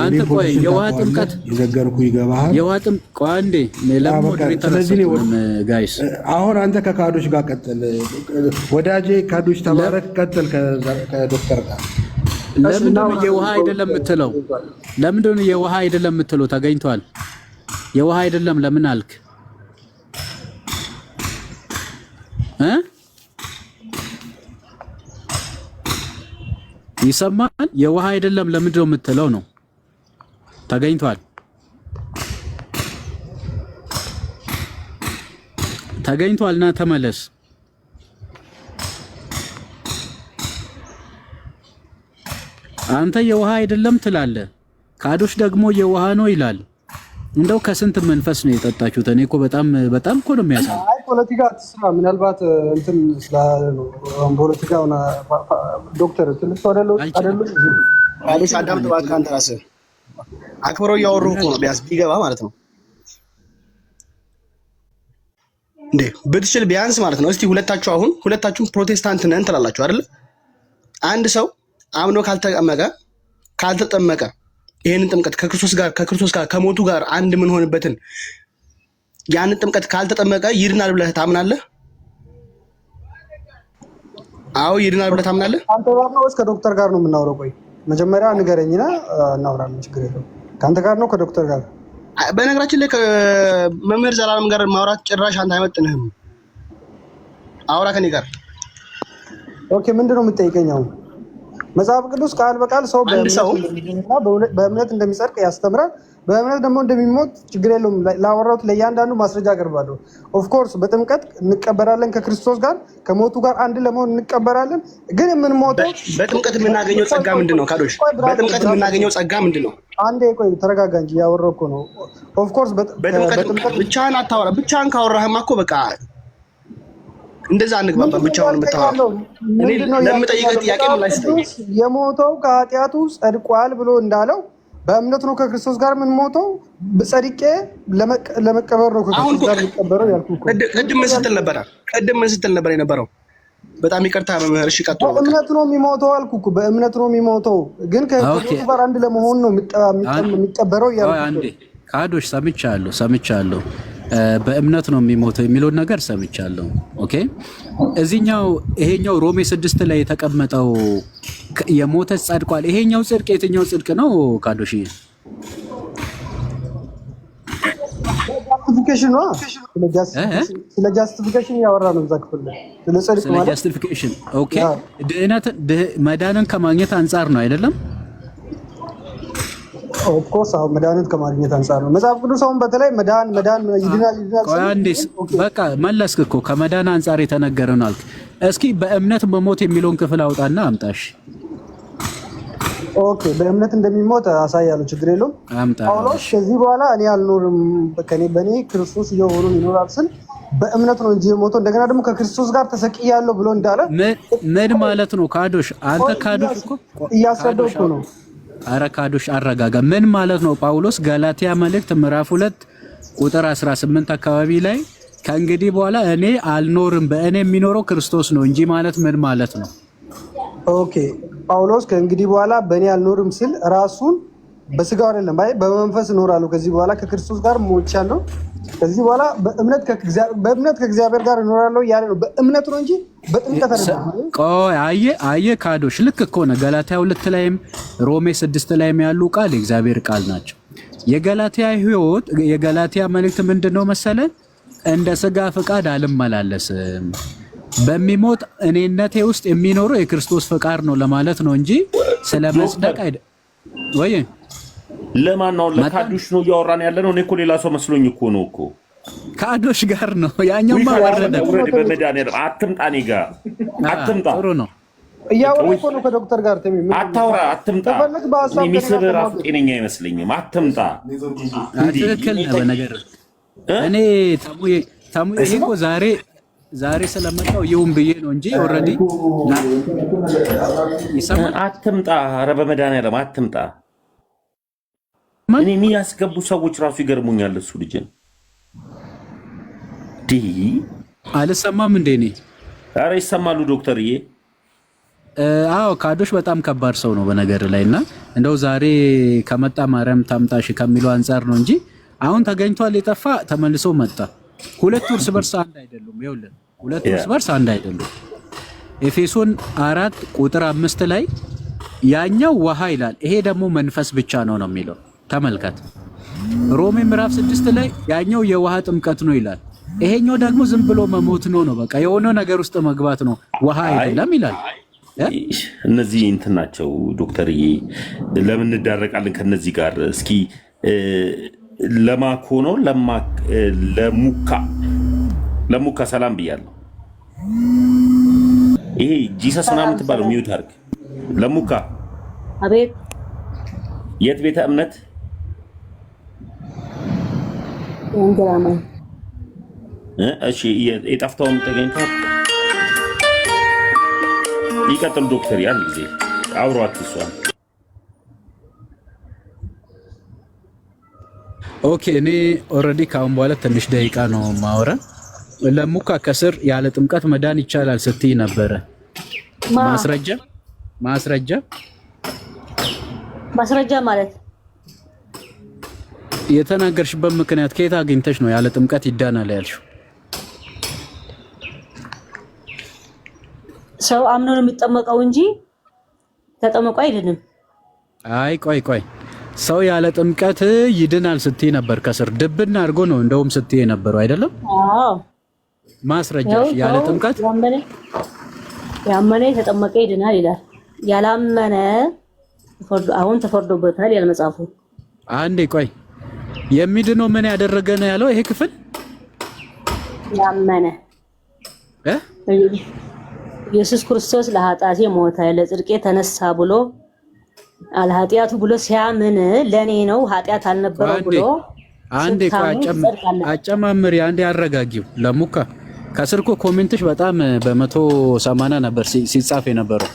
አንተ ቆይ የውሃ ጥምቀት ይዘገርኩ ይገባሃል። የውሃ ጥምቀት ቆይ አንዴ ለምን ሞዴሬተር ጋይስ? አሁን አንተ ከካዶሽ ጋር ቀጥል ወዳጄ። ካዶሽ ተባረክ። ቀጥል ከዶክተር ጋር። ለምንድን ነው የውሃ አይደለም የምትለው? ለምንድን ነው የውሃ አይደለም የምትለው? ተገኝቷል። የውሃ አይደለም ለምን አልክ? ይሰማል። የውሃ አይደለም ለምንድን ነው የምትለው ነው? ተገኝቷል። ተገኝቷልና ተመለስ። አንተ የውሃ አይደለም ትላለህ፣ ካዶሽ ደግሞ የውሃ ነው ይላል። እንደው ከስንት መንፈስ ነው የጠጣችሁት? እኔ እኮ በጣም እኮ ነው የሚያሳው። አይ ፖለቲካ ትስራ ምናልባት እንትን ስላለ ነው ፖለቲካውና ዶክተር ትልቅ አይደለም አዲስ አዳም ተባካ አንተ ራስህ አክብረው እያወሩ እኮ ነው። ቢያንስ ቢገባ ማለት ነው እንዴ ብትችል ቢያንስ ማለት ነው። እስቲ ሁለታችሁም ፕሮቴስታንት ነን ትላላችሁ አይደል? አንድ ሰው አምኖ ካልተጠመቀ ይሄንን ጥምቀት ከክርስቶስ ጋር ከሞቱ ጋር አንድ ምን ሆንበትን ያንን ጥምቀት ካልተጠመቀ ይድናል ብለህ ታምናለህ? አዎ ይድናል ብለህ ታምናለህ? አንተ ጋር ነው ወይስ ከዶክተር ጋር ነው የምናወራው? ቆይ መጀመሪያ ንገረኝና እናወራለን። ችግር የለውም። ከአንተ ጋር ነው ከዶክተር ጋር? በነገራችን ላይ ከመምህር ዘላለም ጋር ማውራት ጭራሽ አንተ አይመጥንህም። አውራ ከኔ ጋር። ኦኬ ምንድነው የምትጠይቀኝ አሁን? መጽሐፍ ቅዱስ ቃል በቃል ሰው በእምነት እንደሚጸድቅ ያስተምራል። በእምነት ደግሞ እንደሚሞት ችግር የለውም። ላወራሁት ለእያንዳንዱ ማስረጃ አቀርባለሁ። ኦፍኮርስ በጥምቀት እንቀበራለን፣ ከክርስቶስ ጋር ከሞቱ ጋር አንድ ለመሆን እንቀበራለን። ግን የምንሞተው በጥምቀት የምናገኘው ጸጋ ምንድን ነው? ካዶሽ በጥምቀት የምናገኘው ጸጋ ምንድን ነው? አንዴ ቆይ ተረጋጋ እንጂ ያወራሁ እኮ ነው። ኦፍኮርስ በጥምቀት ብቻህን አታወራ። ብቻህን ካወራህማ እኮ በቃ እንደዛ አንግባባም። ብቻውን የምታወራው እኔ ለምጠይቅህ ጥያቄ ምላሽ ስጠኝ። የሞተው ከኃጢአቱ ጸድቋል ብሎ እንዳለው በእምነት ነው ከክርስቶስ ጋር ምን ሞተው ጸድቄ ለመቀበር ነው ከክርስቶስ ጋር የሚቀበረው ያልኩህ እኮ። ቅድም ምን ስትል ነበር የነበረው? በጣም ይቅርታ መምህር። እሺ ቀጥሎ። በእምነት ነው የሚሞተው አልኩህ እኮ። በእምነት ነው የሚሞተው ግን ከክርስቶስ ጋር አንድ ለመሆን ነው የሚቀበረው ያልኩህ። ካዶሽ ሰምቻለሁ። በእምነት ነው የሚሞተው የሚለውን ነገር ሰምቻለሁ። ኦኬ ይሄኛው ሮሜ 6 ላይ የተቀመጠው የሞተ ጸድቋል። ይሄኛው ጽድቅ የትኛው ጽድቅ ነው ካዶሽ? ጃስቲፊኬሽን ነው። ስለ ጃስቲፊኬሽን ያወራ ነው እዛ ክፍል ላይ ስለ ጽድቅ ማለት ጃስቲፊኬሽን። ኦኬ መዳንን ከማግኘት አንጻር ነው አይደለም? ኦፍ ኮርስ አሁን መዳንን ከማግኘት አንጻር ነው። መጽሐፍ ቅዱስ አሁን በተለይ መዳን ይድናል። በቃ መለስክ እኮ ከመዳን አንጻር የተነገረ ነው አልክ። እስኪ በእምነት መሞት የሚለውን ክፍል አውጣና አምጣሽ። ኦኬ በእምነት እንደሚሞት አሳያለሁ፣ ችግር የለውም። ጳውሎስ ከዚህ በኋላ እኔ አልኖርም በእኔ ክርስቶስ እየሆኑ ይኖራል ስል በእምነት ነው እንጂ የሞተው እንደገና ደግሞ ከክርስቶስ ጋር ተሰቅያለሁ ብሎ እንዳለ ምን ማለት ነው? ካዶሽ አንተ ካዶሽ እኮ እያስረዳሁ ነው። አረ ካዶሽ አረጋጋ። ምን ማለት ነው? ጳውሎስ ገላትያ መልእክት ምዕራፍ 2 ቁጥር 18 አካባቢ ላይ ከእንግዲህ በኋላ እኔ አልኖርም በእኔ የሚኖረው ክርስቶስ ነው እንጂ ማለት ምን ማለት ነው? ኦኬ ጳውሎስ ከእንግዲህ በኋላ በእኔ አልኖርም ስል ራሱን በስጋው አይደለም በመንፈስ እኖራለሁ ከዚህ በኋላ ከክርስቶስ ጋር ሞቻለሁ ከዚህ በኋላ በእምነት ከእግዚአብሔር ጋር እኖራለሁ ያለ ነው። በእምነት ነው እንጂ በጥምቀት አይደለም። ቆይ አየ ካዶሽ ልክ እኮ ነው። ገላትያ 2 ላይም ሮሜ 6 ላይም ያሉ ቃል የእግዚአብሔር ቃል ናቸው። የገላትያ መልእክት ምንድነው መሰለ? እንደ ስጋ ፍቃድ አልመላለስም በሚሞት እኔነቴ ውስጥ የሚኖረው የክርስቶስ ፍቃድ ነው ለማለት ነው እንጂ ስለመስደቅ አይደል ወይ? ለማን ነው? ለካዶሽ ነው እያወራን ያለ ነው። እኔ እኮ ሌላ ሰው መስሎኝ እኮ ነው እኮ ካዶሽ ጋር ነው ያኛውማ ወረደ። በመድኃኒዓለም አትምጣ፣ እኔ ጋር አትምጣ። ጥሩ ነው እያወራሁ እኮ ነው ከዶክተር ጋር አታውራ፣ አትምጣ። ሚስብ ራሱ ጤነኛ አይመስለኝም። አትምጣ። ትክክል ነው። በነገር እኔ ታሙ ይሄ እኮ ዛሬ ስለመጣው ይሁን ብዬ ነው እንጂ ኦልሬዲ ይሰማል። አትምጣ። ኧረ በመድኃኒዓለም አትምጣ። እኔ የሚያስገቡ ሰዎች ራሱ ይገርሙኛል። እሱ ልጅን አልሰማም እንዴ? እኔ ኧረ ይሰማሉ ዶክተርዬ። አዎ ካዶሽ በጣም ከባድ ሰው ነው በነገር ላይ እና እንደው ዛሬ ከመጣ ማርያም ታምጣሽ ከሚለው አንጻር ነው እንጂ አሁን ተገኝቷል። የጠፋ ተመልሶ መጣ። ሁለቱ እርስ በርስ አንድ አይደሉም። ይኸውልህ ሁለቱ እርስ በርስ አንድ አይደሉም። ኤፌሶን 4 ቁጥር 5 ላይ ያኛው ውሃ ይላል፣ ይሄ ደግሞ መንፈስ ብቻ ነው የሚለው ተመልከት። ሮሜ ምዕራፍ 6 ላይ ያኛው የውሃ ጥምቀት ነው ይላል፣ ይሄኛው ደግሞ ዝም ብሎ መሞት ነው። በቃ የሆነ ነገር ውስጥ መግባት ነው፣ ውሃ አይደለም ይላል። እነዚህ እንትን ናቸው ዶክተርዬ። ለምን እንዳረቃለን ከነዚህ ጋር? እስኪ ለማኮ ነው ለሙካ ሰላም ብያለሁ። ይሄ ጂሰስ ምናምን የምትባለው ሚዩት አድርግ። ለሙካ አቤት። የት ቤተ እምነት? ወንጌላማኝ። እሺ የጠፍታውን ተገኝቷል። ይቀጥል ዶክተር። ያን ጊዜ አውሯት እሷን። ኦኬ እኔ ኦልሬዲ ካሁን በኋላ ትንሽ ደቂቃ ነው ማወራ። ለሙካ ከስር ያለ ጥምቀት መዳን ይቻላል ስትይ ነበረ። ማስረጃ ማለት የተናገርሽበት ምክንያት ከየት አግኝተሽ ነው ያለ ጥምቀት ይዳናል ያልሽው? ሰው አምኖ ነው የሚጠመቀው እንጂ ተጠመቀው አይደለም። አይ ቆይ ሰው ያለ ጥምቀት ይድናል ስትይ ነበር። ከስር ድብና አድርጎ ነው እንደውም ስትይ ነበረው አይደለም? አዎ ማስረጃሽ ያለ ጥምቀት ያመነ የተጠመቀ ይድናል ይላል። ያላመነ አሁን ተፈርዶበታል ያለ መጽሐፉ። አንዴ ቆይ የሚድነው ምን ያደረገ ነው ያለው ይሄ ክፍል? ያመነ ኢየሱስ ክርስቶስ ለኃጢአቴ ሞተ ለጽድቄ ተነሳ ብሎ አልኃጢአቱ ብሎ ሲያምን ለኔ ነው ኃጢአት አልነበረው ብሎ አንዴ ቆይ አጨማምሪ፣ አንዴ አረጋጊው። ለሙካ ከስር እኮ ኮሜንትሽ በጣም በ180 ነበር ሲጻፍ የነበረው።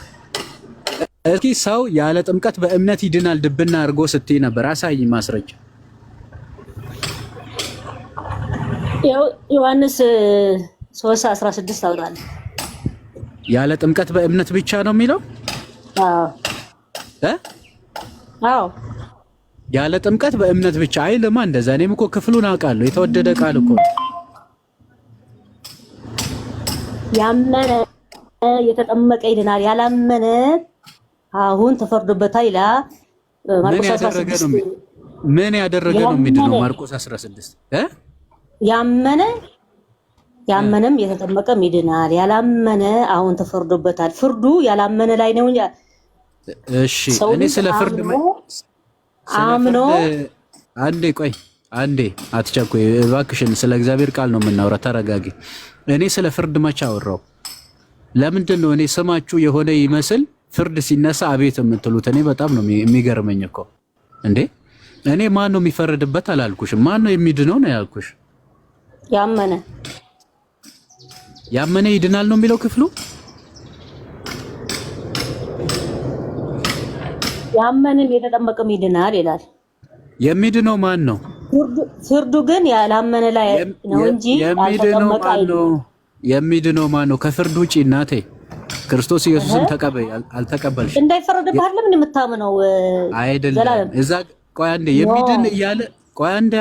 እስኪ ሰው ያለ ጥምቀት በእምነት ይድናል ድብና አድርጎ ስትይ ነበር። አሳይ ማስረጃ። ዮሐንስ 3:16 አውጣል። ያለ ጥምቀት በእምነት ብቻ ነው የሚለው? አዎ ያለ ጥምቀት በእምነት ብቻ አይልማ እንደዛ። እኔም እኮ ክፍሉን አውቃለሁ። የተወደደ ቃል እኮ ያመነ የተጠመቀ ይድናል፣ ያላመነ አሁን ተፈርዶበታል ይላል ማርቆስ 16። ምን ያደረገ ነው የሚድነው? ማርቆስ 16 ያመነም የተጠመቀም ይድናል፣ ያላመነ አሁን ተፈርዶበታል። ፍርዱ ያላመነ ላይ ነው እንጂ። እሺ እኔ ስለ ፍርድ አምኖ አንዴ ቆይ አንዴ አትቸኩይ እባክሽን። ስለ እግዚአብሔር ቃል ነው የምናወራ፣ ተረጋጊ። እኔ ስለ ፍርድ መቼ አወራው? ለምንድን ነው እኔ ስማችሁ የሆነ ይመስል ፍርድ ሲነሳ አቤት የምትሉት? እኔ በጣም ነው የሚገርመኝ እኮ እንዴ። እኔ ማን ነው የሚፈረድበት አላልኩሽም። ማን ነው የሚድነው ነው ያልኩሽ። ያመነ ይድናል ነው የሚለው ክፍሉ። ያመነም የተጠመቀም ይድናል ይላል። የሚድነው ማን ነው? ፍርዱ ግን ያላመነ ላይ ነው እንጂ ያልተጠመቀ አይደለም። የሚድነው ማን ነው? ከፍርድ ውጪ እናቴ ክርስቶስ ኢየሱስን ተቀበይ አልተቀበልሽ እንዳይፈረድብህ አይደለም የምታምነው አይደለም። እዛ ቆይ አንዴ የሚድን እያለ ቆይ አንዴ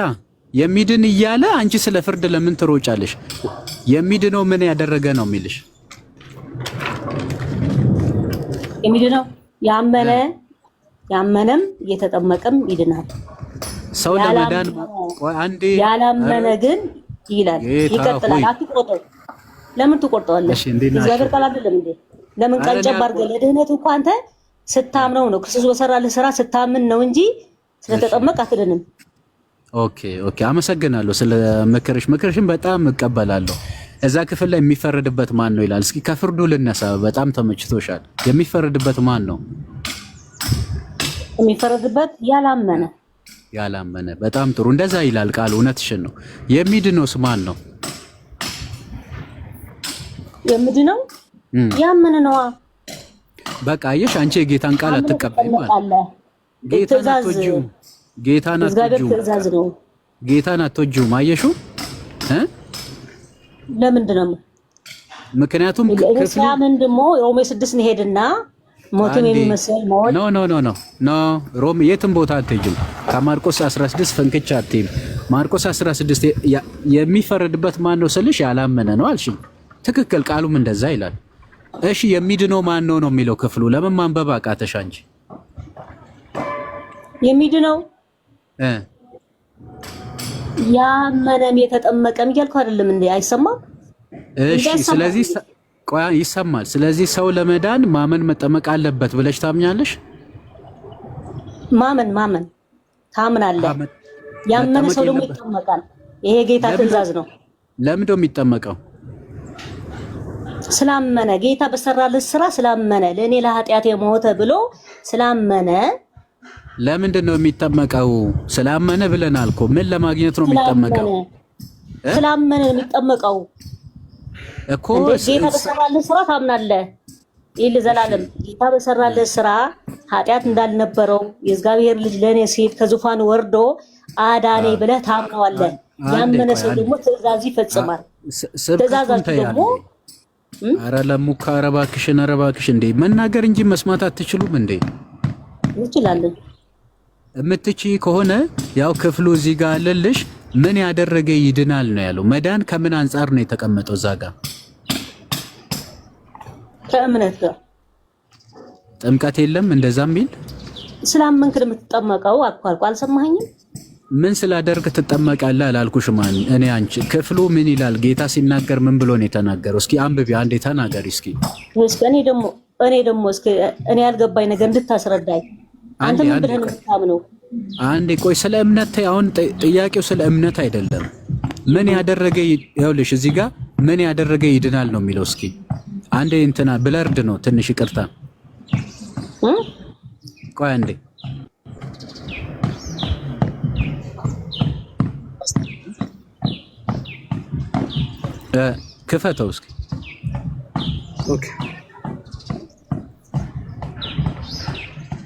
የሚድን እያለ አንቺ ስለ ፍርድ ለምን ትሮጫለሽ? የሚድነው ምን ያደረገ ነው የሚልሽ? የሚድነው ያመነም የተጠመቀም ይድናል። ሰው ለመዳን ቆይ አንዴ ያላመነ ግን ይላል ይቀጥላል። አትቆርጠው። ለምን ትቆርጠዋለሽ? እግዚአብሔር ቃል አይደለም እንዴ? ለምን ቀንጨብ አድርገህ ለድህነት እንኳን አንተ ስታምነው ነው ክርስቶስ በሰራልህ ስራ ስታምን ነው እንጂ ስለተጠመቅ አትድንም። ኦኬ አመሰግናለሁ ስለ ምክርሽን በጣም እቀበላለሁ። እዛ ክፍል ላይ የሚፈረድበት ማን ነው ይላል። እስኪ ከፍርዱ ልነሳ። በጣም ተመችቶሻል። የሚፈረድበት ማን ነው? የሚፈረድበት ያላመነ። በጣም ጥሩ፣ እንደዛ ይላል ቃል። እውነትሽን ነው። የሚድነውስ ማን ነው? የሚድነው ያመነ ነዋ። በቃ አየሽ፣ አንቺ የጌታን ቃል አትቀበይም ማለት ጌታን አትወጂውም። ጌታን አትወጂውም። አየሹ ለምንድን ነው? ምክንያቱም ክርስቲያን ደግሞ ሮሜ 6 እንሄድና ሞትም የሚመስል ሞት ኖ ሮም የትም ቦታ አትሄጂም። ከማርቆስ 16 ፈንክቻ አትይም። ማርቆስ 16 የሚፈረድበት ማን ነው ስልሽ ያላመነ ነው አልሽኝ። ትክክል፣ ቃሉም እንደዛ ይላል። እሺ የሚድነው ማን ነው ነው የሚለው ክፍሉ። ለምን ማንበብ አቃተሽ አንቺ? የሚድነው ያመነም የተጠመቀም እያልኩ አይደለም እንዴ? አይሰማም? እሺ ስለዚህ ቆይ ይሰማል። ስለዚህ ሰው ለመዳን ማመን መጠመቅ አለበት ብለሽ ታምኛለሽ? ማመን ታምናለህ። ያመነ ሰው ደግሞ ይጠመቃል። ይሄ ጌታ ትእዛዝ ነው። ለምን ነው የሚጠመቀው? ስላመነ፣ ጌታ በሰራልህ ስራ ስላመነ፣ ለኔ ለኃጢአቴ ሞተ ብሎ ስላመነ። ለምንድን ነው የሚጠመቀው? ስላመነ ብለናል እኮ። ምን ለማግኘት ነው የሚጠመቀው? ስላመነ ነው የሚጠመቀው እኮ። ጌታ በሰራልህ ስራ ታምናለህ። ይል ዘላለም ጌታ በሰራልህ ስራ ኃጢአት እንዳልነበረው የእግዚአብሔር ልጅ ለኔ ሲል ከዙፋን ወርዶ አዳኔ ብለህ ታምነዋለህ። ያመነ ሰው ደግሞ ትእዛዝ ይፈጽማል። ትእዛዝ ደግሞ አረ ለሙካ አረባክሽን እንዴ መናገር እንጂ መስማት አትችሉም እንዴ? እንችላለን። እምትችይ ከሆነ ያው ክፍሉ እዚህ ጋር አለልሽ። ምን ያደረገ ይድናል ነው ያለው። መዳን ከምን አንፃር ነው የተቀመጠው እዛ ጋር? ከእምነት ጋር። ጥምቀት የለም እንደዛም ቢል ስላመንክ ነው የምትጠመቀው አልኩ። አልሰማኸኝም? ምን ስላደርግ ትጠመቃለህ አላልኩሽም? እኔ አንቺ ክፍሉ ምን ይላል? ጌታ ሲናገር ምን ብሎ ነው የተናገረው? እስኪ አንብቢ አንዴ ተናገሪ እስኪ። እኔ ደግሞ እስኪ እኔ ያልገባኝ ነገር እንድታስረዳኝ። አንተ ምን ብለህ ነው የምታምነው? አንዴ ቆይ፣ ስለ እምነት አሁን ጥያቄው ስለ እምነት አይደለም። ምን ያደረገ ይኸውልሽ፣ እዚህ ጋር ምን ያደረገ ይድናል ነው የሚለው። እስኪ አንዴ እንትና ብለርድ ነው ትንሽ ይቅርታ። ቆይ አንዴ ክፈተው እስኪ። ኦኬ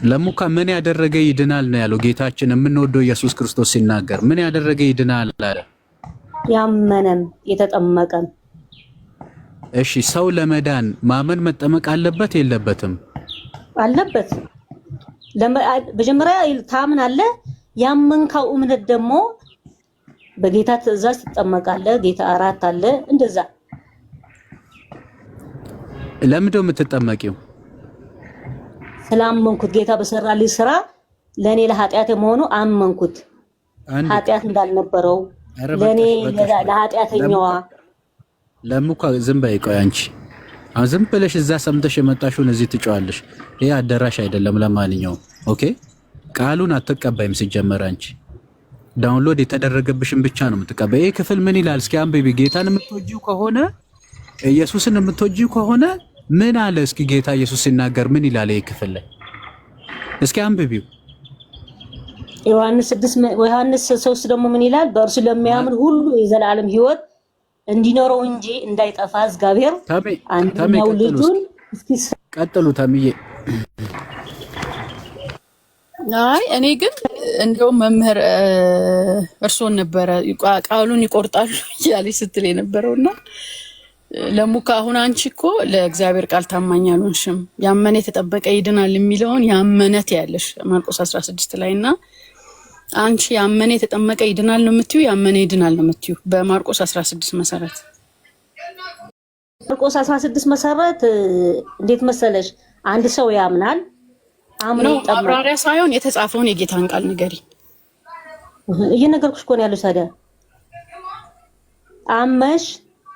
ለሙካ ምን ያደረገ ይድናል ነው ያለው ጌታችን የምንወደው ኢየሱስ ክርስቶስ ሲናገር ምን ያደረገ ይድናል አለ? ያመነም የተጠመቀም። እሺ ሰው ለመዳን ማመን መጠመቅ አለበት የለበትም? አለበት። መጀመሪያ ታምናለህ። ያመንከው እምነት ደግሞ በጌታ ትእዛዝ ትጠመቃለህ። ጌታ አራት አለ እንደዛ። ለምንድነው የምትጠመቂው? ስላመንኩት ጌታ በሰራልኝ ስራ ለኔ ለኃጢአት የመሆኑ አመንኩት። ኃጢአት እንዳልነበረው ለኔ ለኃጢአተኛዋ ለሙካ ዝም በይ። ቆይ አንቺ አሁን ዝም ብለሽ እዛ ሰምተሽ የመጣሽውን እዚህ ትጫዋለሽ። ይሄ አዳራሽ አይደለም። ለማንኛውም ኦኬ፣ ቃሉን አትቀበይም። ሲጀመር አንቺ ዳውንሎድ የተደረገብሽን ብቻ ነው የምትቀበይ። ይሄ ክፍል ምን ይላል? እስኪ አንብቢ። ጌታን የምትወጂው ከሆነ ኢየሱስን የምትወጂው ከሆነ ምን አለ? እስኪ ጌታ ኢየሱስ ሲናገር ምን ይላል? ይሄ ክፍል ላይ እስኪ አንብቢው። ዮሐንስ 3 ደግሞ ምን ይላል? በእርሱ ለሚያምን ሁሉ የዘላለም ሕይወት እንዲኖረው እንጂ እንዳይጠፋ እግዚአብሔር አንድያው ልጁን ቀጥሉ። ተምዬ አይ እኔ ግን እንደውም መምህር እርሶን ነበረ ቃሉን ይቆርጣሉ እያለች ስትል የነበረውና ለሙካ አሁን አንቺ እኮ ለእግዚአብሔር ቃል ታማኝ አልሆንሽም። ያመነ የተጠበቀ ይድናል የሚለውን ያመነት ያለሽ ማርቆስ 16 ላይና አንቺ ያመነ የተጠመቀ ይድናል ነው የምትዩ? ያመነ ይድናል ነው የምትዩ? በማርቆስ 16 መሰረት ማርቆስ 16 መሰረት እንዴት መሰለሽ? አንድ ሰው ያምናል አምኖ ይጠመቃል። ማብራሪያ ሳይሆን የተጻፈውን የጌታን ቃል ንገሪ። እየነገርኩሽ እኮ ነው ያለው። ታዲያ አመሽ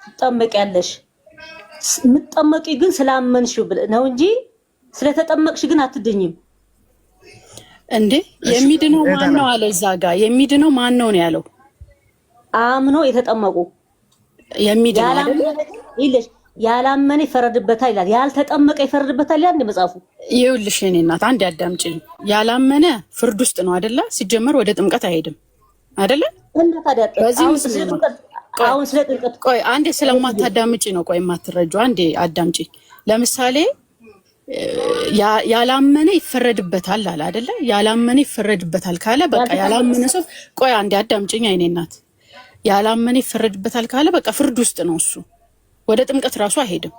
ትጠመቂያለሽ። የምትጠመቂ ግን ስላመንሽው ነው እንጂ ስለተጠመቅሽ ግን አትድኝም። እንዴ የሚድነው ማን ነው አለ እዛ ጋር። የሚድነው ማን ነው ነው ያለው? አምኖ የተጠመቁ የሚድነው ይልሽ ያላመነ ይፈረድበታል ይላል። ያልተጠመቀ ይፈረድበታል ይላል መጽሐፉ። ይኸውልሽ የኔ እናት አንድ ያዳምጪኝ። ያላመነ ፍርድ ውስጥ ነው አይደለ? ሲጀመር ወደ ጥምቀት አይሄድም አይደለ? እና ታዲያ አሁን ስለ ጥምቀት ቆይ አንዴ ስለማታዳምጪ ነው። ቆይ የማትረጁ አንዴ አዳምጪ። ለምሳሌ ያላመነ ይፈረድበታል አለ አይደለ? ያላመነ ይፈረድበታል ካለ በቃ ያላመነ ሰው ቆይ አንዴ አዳምጪኝ አይኔ እናት። ያላመነ ይፈረድበታል ካለ በቃ ፍርድ ውስጥ ነው እሱ። ወደ ጥምቀት ራሱ አይሄድም።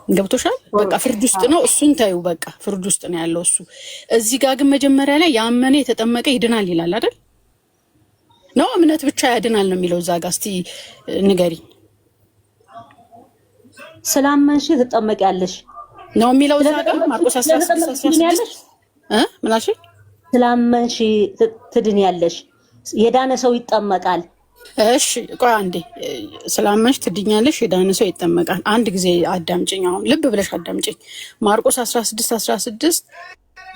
ገብቶሻል? በቃ ፍርድ ውስጥ ነው። እሱን ታዩ በቃ ፍርድ ውስጥ ነው ያለው እሱ። እዚህ ጋር ግን መጀመሪያ ላይ ያመነ የተጠመቀ ይድናል ይላል አይደል? ነው እምነት ብቻ ያድናል ነው የሚለው እዛ ጋር። እስቲ ንገሪ። ስላመንሽ ትጠመቂያለሽ ነው የሚለው እዛ ጋር ማርቆስ 16 ምን አልሽ? ስላመንሽ ትድኛለሽ። የዳነ ሰው ይጠመቃል። እሺ ቆይ አንዴ። ስላመንሽ ትድኛለሽ፣ የዳነ ሰው ይጠመቃል። አንድ ጊዜ አዳምጪኝ። አሁን ልብ ብለሽ አዳምጪኝ። ማርቆስ 16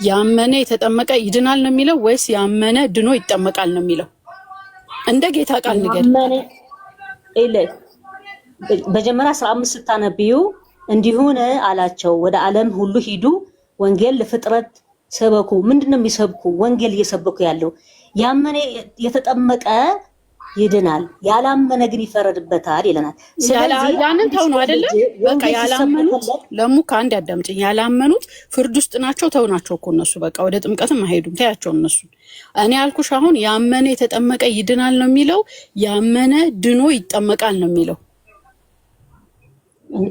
ያመነ የተጠመቀ ይድናል ነው የሚለው ወይስ ያመነ ድኖ ይጠመቃል ነው የሚለው? እንደ ጌታ ቃል ንገሪ። በመጀመሪያ 15 ስታነብዩ እንዲሁን አላቸው፣ ወደ ዓለም ሁሉ ሂዱ፣ ወንጌል ለፍጥረት ሰበኩ። ምንድነው የሚሰብኩ? ወንጌል እየሰበኩ ያለው። ያመነ የተጠመቀ ይድናል፣ ያላመነ ግን ይፈረድበታል ይለናል። ስለዚህ ያንን ተው ነው አይደለ? በቃ ያላመኑት ለሙ ከአንድ ያዳምጪኝ። ያላመኑት ፍርድ ውስጥ ናቸው። ተው ናቸው እኮ እነሱ በቃ ወደ ጥምቀትም አይሄዱም። ታያቸው እነሱ። እኔ ያልኩሽ አሁን ያመነ የተጠመቀ ይድናል ነው የሚለው፣ ያመነ ድኖ ይጠመቃል ነው የሚለው።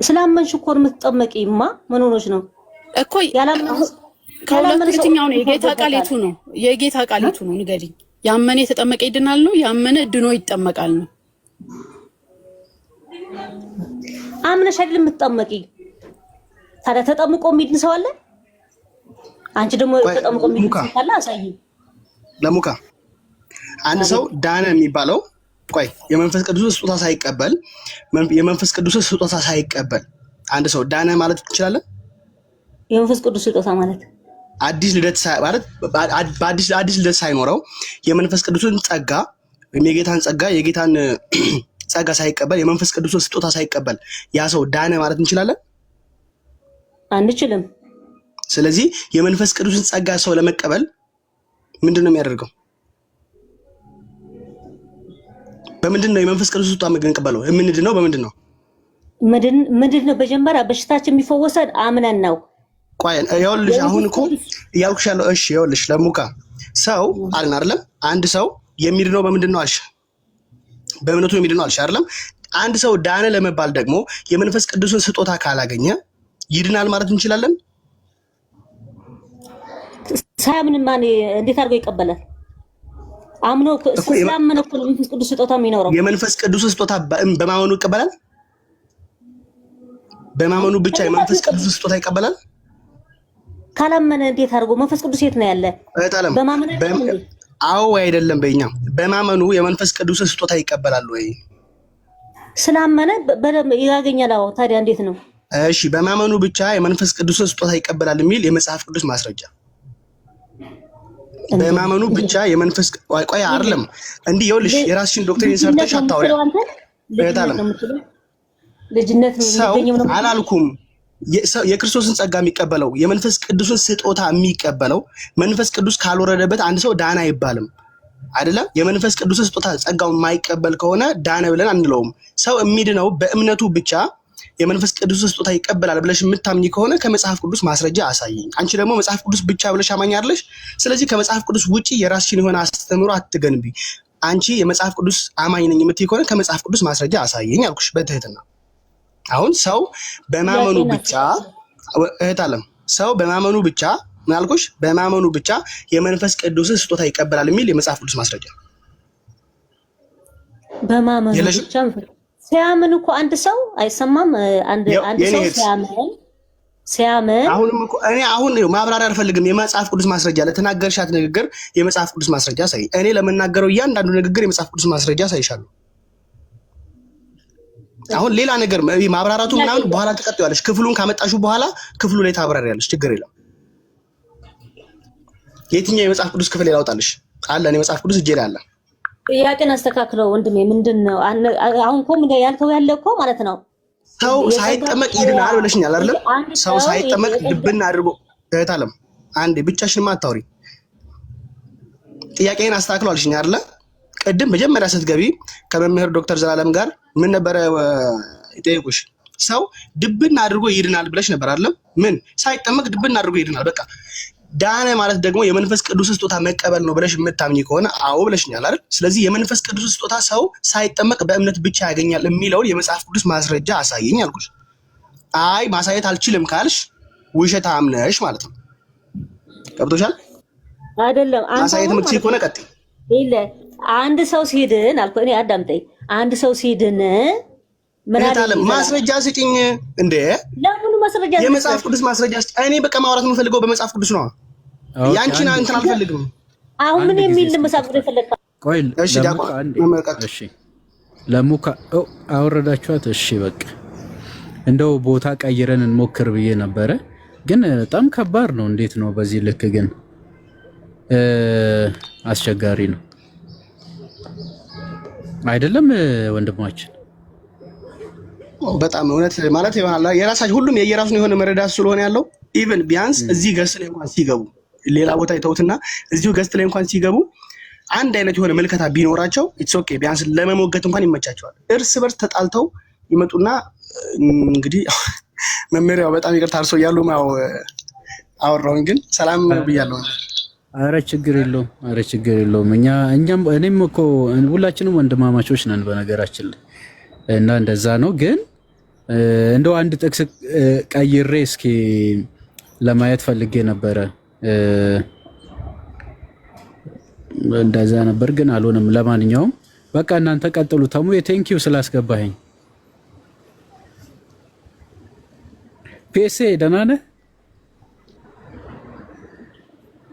ስላመንሽ እኮ የምትጠመቂማ ምን ሆኖሽ ነው እኮ? ከሁለቱ የትኛው ነው የጌታ ቃል? የቱ ነው የጌታ ቃል? የቱ ነው ንገሪኝ። ያመነ የተጠመቀ ይድናል ነው? ያመነ ድኖ ይጠመቃል ነው? አምነሽ አይደል የምትጠመቂ? ታዲያ ተጠምቆ የሚድን ሰው አለ? አንቺ ደግሞ ተጠምቆ የሚድን ሰው ካለ አሳይ። ለሙካ አንድ ሰው ዳነ የሚባለው ቆይ የመንፈስ ቅዱስ ስጦታ ሳይቀበል አንድ ሰው ዳነ ማለት እንችላለን? የመንፈስ ቅዱስ ስጦታ ማለት አዲስ ልደት ማለት አዲስ ልደት ሳይኖረው የመንፈስ ቅዱስን ጸጋ ወይም የጌታን ጸጋ ሳይቀበል የመንፈስ ቅዱስ ስጦታ ሳይቀበል ያ ሰው ዳነ ማለት እንችላለን? አንችልም። ስለዚህ የመንፈስ ቅዱስን ጸጋ ሰው ለመቀበል ምንድነው የሚያደርገው? በምንድን ነው የመንፈስ ቅዱስ ስጦታ የምንቀበለው? የምንድነው በምንድን ነው? ምንድን ነው መጀመሪያ በሽታችን የሚፈወሰን አምነን ነው። ቆይ ይኸውልሽ አሁን እኮ እያልኩሽ ያለው እሺ ይኸውልሽ ለሙካ ሰው አልን አይደለም አንድ ሰው የሚድነው በምንድን ነው አልሽ? በእምነቱ የሚድነው አልሽ አይደለም? አንድ ሰው ዳነ ለመባል ደግሞ የመንፈስ ቅዱስን ስጦታ ካላገኘ ይድናል ማለት እንችላለን? ሳያምን ማን እንዴት አድርጎ ይቀበላል? አምኖ ስላመነ እኮ ነው የመንፈስ ቅዱስ ስጦታ የሚኖረው። የመንፈስ ቅዱስ ስጦታ በማመኑ ይቀበላል? በማመኑ ብቻ የመንፈስ ቅዱስ ስጦታ ይቀበላል? ካላመነ እንዴት አድርጎ መንፈስ ቅዱስ የት ነው ያለ? በማመኑ አዎ አይደለም በእኛ በማመኑ የመንፈስ ቅዱስ ስጦታ ይቀበላል ወይ? ስላመነ በደም ያገኛል። አዎ ታዲያ እንዴት ነው? እሺ በማመኑ ብቻ የመንፈስ ቅዱስ ስጦታ ይቀበላል የሚል የመጽሐፍ ቅዱስ ማስረጃ በማመኑ ብቻ የመንፈስ ቆይ አይደለም እንዲህ ይኸውልሽ የራስሽን ዶክትሪን ሰርተሽ አታውሪያ በታለም ልጅነት ነው አላልኩም። የክርስቶስን ጸጋ የሚቀበለው የመንፈስ ቅዱስን ስጦታ የሚቀበለው መንፈስ ቅዱስ ካልወረደበት አንድ ሰው ዳና አይባልም አይደለም። የመንፈስ ቅዱስን ስጦታ ጸጋውን የማይቀበል ከሆነ ዳነ ብለን አንለውም። ሰው የሚድነው በእምነቱ ብቻ የመንፈስ ቅዱስ ስጦታ ይቀበላል ብለሽ የምታምኚ ከሆነ ከመጽሐፍ ቅዱስ ማስረጃ አሳይኝ። አንቺ ደግሞ መጽሐፍ ቅዱስ ብቻ ብለሽ አማኝ አይደለሽ። ስለዚህ ከመጽሐፍ ቅዱስ ውጪ የራስሽን የሆነ አስተምሮ አትገንቢ። አንቺ የመጽሐፍ ቅዱስ አማኝ ነኝ የምትይ ከሆነ ከመጽሐፍ ቅዱስ ማስረጃ አሳይኝ አልኩሽ በትህትና። አሁን ሰው በማመኑ ብቻ እህት አለም ሰው በማመኑ ብቻ ምን አልኩሽ? በማመኑ ብቻ የመንፈስ ቅዱስ ስጦታ ይቀበላል የሚል የመጽሐፍ ቅዱስ ማስረጃ በማመኑ ብቻ ሲያምን እኮ አንድ ሰው አይሰማም። አንድ ሰው ሲያምን አሁንም እኮ እኔ አሁን ማብራሪያ አልፈልግም። የመጽሐፍ ቅዱስ ማስረጃ ለተናገርሻት ንግግር የመጽሐፍ ቅዱስ ማስረጃ ሳይ እኔ ለመናገረው እያንዳንዱ ንግግር የመጽሐፍ ቅዱስ ማስረጃ ሳይሻሉ አሁን ሌላ ነገር ማብራራቱ ምናምን በኋላ ተቀጥያለሽ። ክፍሉን ካመጣሹ በኋላ ክፍሉ ላይ ታብራሪያለሽ። ችግር የለም። የትኛው የመጽሐፍ ቅዱስ ክፍል ያወጣልሽ አለ? እኔ መጽሐፍ ቅዱስ እጄ ላይ አለ። ጥያቄን አስተካክለው ወንድሜ። ምንድነው አሁን እኮ ምን ያልከው ያለ እኮ ማለት ነው ሰው ሳይጠመቅ ይድናል ብለሽኛል አይደል? ሰው ሳይጠመቅ ድብና አድርጎ እህት አለም አንዴ ብቻሽንማ አታውሪ። ጥያቄን አስተካክለው አልሽኝ አይደል? ቅድም መጀመሪያ ስትገቢ ከመምህር ዶክተር ዘላለም ጋር ምን ነበር ይጠይቁሽ? ሰው ድብና አድርጎ ይድናል ብለሽ ነበር አይደል? ምን ሳይጠመቅ ድብና አድርጎ ይድናል። በቃ ዳነ ማለት ደግሞ የመንፈስ ቅዱስ ስጦታ መቀበል ነው ብለሽ የምታምኚ ከሆነ አዎ ብለሽኛል አይደል? ስለዚህ የመንፈስ ቅዱስ ስጦታ ሰው ሳይጠመቅ በእምነት ብቻ ያገኛል የሚለውን የመጽሐፍ ቅዱስ ማስረጃ አሳየኝ አልኩሽ። አይ ማሳየት አልችልም ካልሽ ውሸታም ነሽ ማለት ነው። ገብቶሻል አይደለም? ማሳየት የምትችይ ከሆነ ቀጥይ። ይለ አንድ ሰው ሲድን አልኩ እኔ አዳምጠኝ። አንድ ሰው ሲድን ምን አለ? ማስረጃ ስጪኝ እንዴ! ለምን ማስረጃ? የመጽሐፍ ቅዱስ ማስረጃ እኔ በቃ ማውራት የምፈልገው በመጽሐፍ ቅዱስ ነው። ያንቺን እንትን አልፈልግም። አሁን ምን የሚል መጽሐፍ ቅዱስ ይፈልጋል? ቆይ እሺ፣ እሺ፣ ለሙካ አወረዳችኋት። እሺ በቃ እንደው ቦታ ቀይረን እንሞክር ብዬ ነበረ፣ ግን በጣም ከባድ ነው። እንዴት ነው በዚህ ልክ ግን አስቸጋሪ ነው አይደለም ወንድማችን? በጣም እውነት ማለት ይሆናል። የራሳቸው ሁሉም የየራሱን የሆነ መረዳት ስለሆነ ያለው ኢቭን ቢያንስ እዚህ ገስት ላይ እንኳን ሲገቡ ሌላ ቦታ ይተውትና እዚሁ ገስት ላይ እንኳን ሲገቡ አንድ አይነት የሆነ መልከታ ቢኖራቸው ኢትስ ኦኬ፣ ቢያንስ ለመሞገት እንኳን ይመቻቸዋል። እርስ በርስ ተጣልተው ይመጡና እንግዲህ መመሪያው በጣም ይቅርታ አርሶ እያሉ ያው አወራሁኝ፣ ግን ሰላም ብያለሁ። አረ ችግር የለውም፣ አረ ችግር የለውም። እኔም እኮ ሁላችንም ወንድማማቾች ነን በነገራችን ላይ እና እንደዛ ነው። ግን እንደው አንድ ጥቅስ ቀይሬ እስኪ ለማየት ፈልጌ ነበረ። እንደዛ ነበር ግን አልሆነም። ለማንኛውም በቃ እናንተ ቀጥሉ። ተሙ የቴንኪው ስላስገባኸኝ። ፒኤስኤ ደህና ነህ?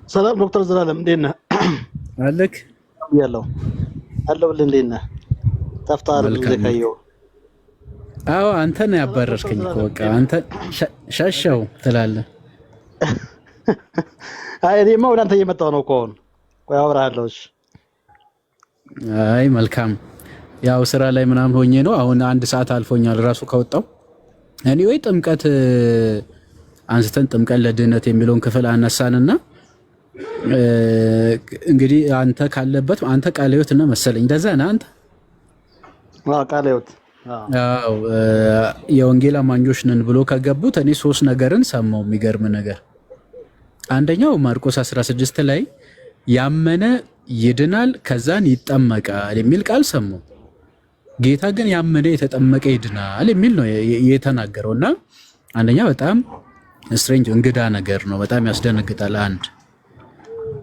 ሰላም ዶክተር ዘላለም እንዴት ነህ? አለክ ያለው አለሁልህ። እንዴት ነህ? ጠፍተሃል ዘካየው። አዎ አንተ ነህ ያባረርከኝ እኮ በቃ አንተ ሻሻው ትላለህ። አይ እኔማ ወደ አንተ እየመጣሁ ነው እኮ አሁን። ቆይ አወራለሁ። እሺ አይ መልካም። ያው ስራ ላይ ምናምን ሆኜ ነው። አሁን 1 ሰዓት አልፎኛል ራሱ ከወጣው። ኤኒዌይ ጥምቀት አንስተን ጥምቀት ለድህነት የሚለውን ክፍል አነሳንና እንግዲህ አንተ ካለበት አንተ ቃለ ሕይወት እና መሰለኝ እንደዛ ነህ አንተ። ቃለ ሕይወት አዎ የወንጌል አማኞች ነን ብሎ ከገቡት እኔ 3 ነገርን ሰማው። የሚገርም ነገር አንደኛው ማርቆስ 16 ላይ ያመነ ይድናል ከዛን ይጠመቃል የሚል ቃል ሰማው። ጌታ ግን ያመነ የተጠመቀ ይድናል የሚል ነው የተናገረውና አንደኛ በጣም ስትሬንጅ እንግዳ ነገር ነው፣ በጣም ያስደነግጣል። አንድ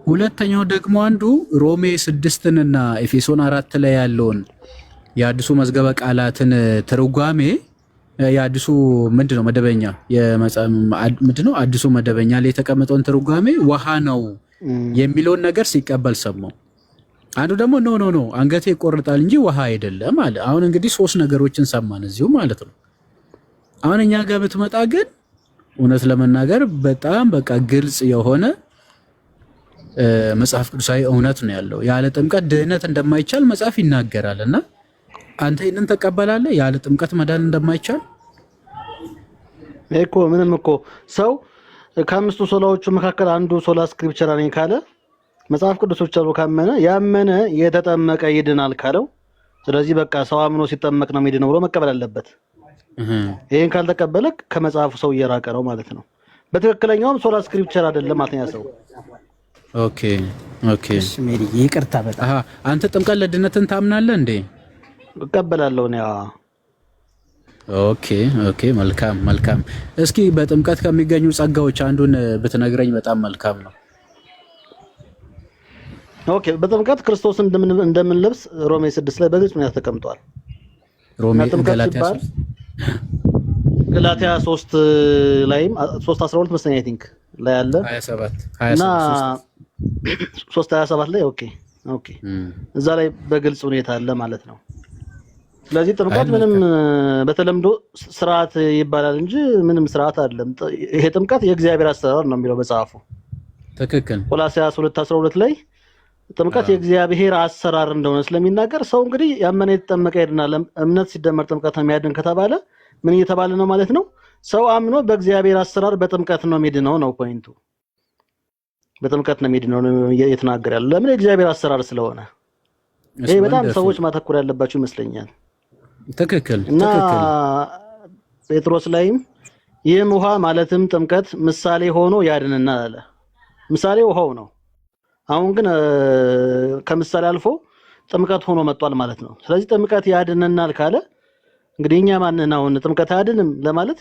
ሁለተኛው ደግሞ አንዱ ሮሜ 6 እና ኤፌሶን 4 ላይ ያለውን የአዲሱ መዝገበ ቃላትን ትርጓሜ የአዲሱ ምንድነው መደበኛ ምንድነው አዲሱ መደበኛ ላይ የተቀመጠውን ትርጓሜ ውሃ ነው የሚለውን ነገር ሲቀበል ሰማው። አንዱ ደግሞ ኖ አንገቴ ይቆርጣል እንጂ ውሃ አይደለም አለ። አሁን እንግዲህ 3 ነገሮችን ሰማን እዚሁ ማለት ነው። አሁን እኛ ጋር ብትመጣ ግን እውነት ለመናገር በጣም በቃ ግልጽ የሆነ መጽሐፍ ቅዱሳዊ እውነት ነው ያለው። ያለ ጥምቀት ድህነት እንደማይቻል መጽሐፍ ይናገራልና አንተ ይሄንን ተቀበላለህ? ያለ ጥምቀት መዳን እንደማይቻል እኮ ምንም እኮ ሰው ከአምስቱ ሶላዎቹ መካከል አንዱ ሶላ ስክሪፕቸር ነኝ ካለ መጽሐፍ ቅዱሶች አሉ ካመነ ያመነ የተጠመቀ ይድናል ካለው፣ ስለዚህ በቃ ሰው አምኖ ሲጠመቅ ነው የሚድነው ብሎ መቀበል አለበት። ይሄን ካልተቀበለ ከመጽሐፉ ሰው እየራቀ ነው ማለት ነው። በትክክለኛውም ሶላ ስክሪፕቸር አይደለም ማለትኛ ሰው። ኦኬ እሺ ሜሪ ይቅርታ በጣም አንተ ጥምቀት ለድነትን ታምናለህ እንዴ? እቀበላለሁ ነው። ኦኬ መልካም። እስኪ በጥምቀት ከሚገኙ ጸጋዎች አንዱን ብትነግረኝ በጣም መልካም ነው። ኦኬ በጥምቀት ክርስቶስ እንደምንለብስ ሮሜ 6 ላይ በግልጽ ነው ተቀምጧል። ሮሜ ገላትያ 3 ላይም 3:12 መሰለኝ አይ ቲንክ ላይ አለ 27 እና 3:27 ላይ ኦኬ እዛ ላይ በግልጽ ሁኔታ አለ ማለት ነው። ስለዚህ ጥምቀት ምንም በተለምዶ ስርዓት ይባላል እንጂ ምንም ስርዓት አይደለም። ይሄ ጥምቀት የእግዚአብሔር አሰራር ነው የሚለው መጽሐፉ። ትክክል። ቆላስይስ 2:12 ላይ ጥምቀት የእግዚአብሔር አሰራር እንደሆነ ስለሚናገር ሰው እንግዲህ ያመነ የተጠመቀ ይድናል። እምነት ሲደመር ጥምቀት ነው የሚያድን ከተባለ ምን እየተባለ ነው ማለት ነው? ሰው አምኖ በእግዚአብሔር አሰራር በጥምቀት ነው የሚድነው ነው ፖይንቱ። በጥምቀት ነው የሚድነው እየተናገረ ያለው ለምን? የእግዚአብሔር አሰራር ስለሆነ። ይሄ በጣም ሰዎች ማተኮር ያለባቸው ይመስለኛል። ትክክል። እና ጴጥሮስ ላይም ይህም ውሃ ማለትም ጥምቀት ምሳሌ ሆኖ ያድነናል አለ። ምሳሌ ውሃው ነው። አሁን ግን ከምሳሌ አልፎ ጥምቀት ሆኖ መጥቷል ማለት ነው። ስለዚህ ጥምቀት ያድነናል ካለ እንግዲህ እኛ ማንን አሁን ጥምቀት አያድንም ለማለት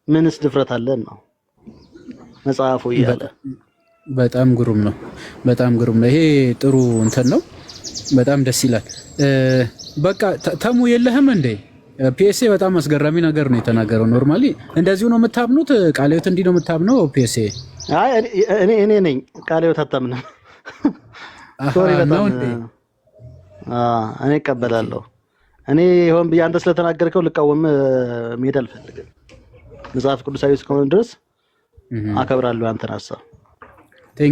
ምንስ ድፍረት አለን ነው መጽሐፉ እያለ። በጣም ግሩም ነው። ይሄ ጥሩ እንትን ነው። በጣም ደስ ይላል። በቃ ተሙ የለህም እንዴ? ፒኤስኤ በጣም አስገራሚ ነገር ነው የተናገረው። ኖርማሊ እንደዚሁ ነው የምታምኑት? ቃለ ሕይወት እንዲህ ነው የምታምነው? ፒኤስኤ አይ እኔ ነኝ ቃለ ሕይወት አታምንም? ሶሪ በጣም እኔ እቀበላለሁ። እኔ ይሁን በአንተ ስለተናገርከው ልቃወም መሄድ አልፈልግም። መጽሐፍ ቅዱሳዊ እስከሆነ ድረስ አከብራለሁ አንተን ሐሳብ።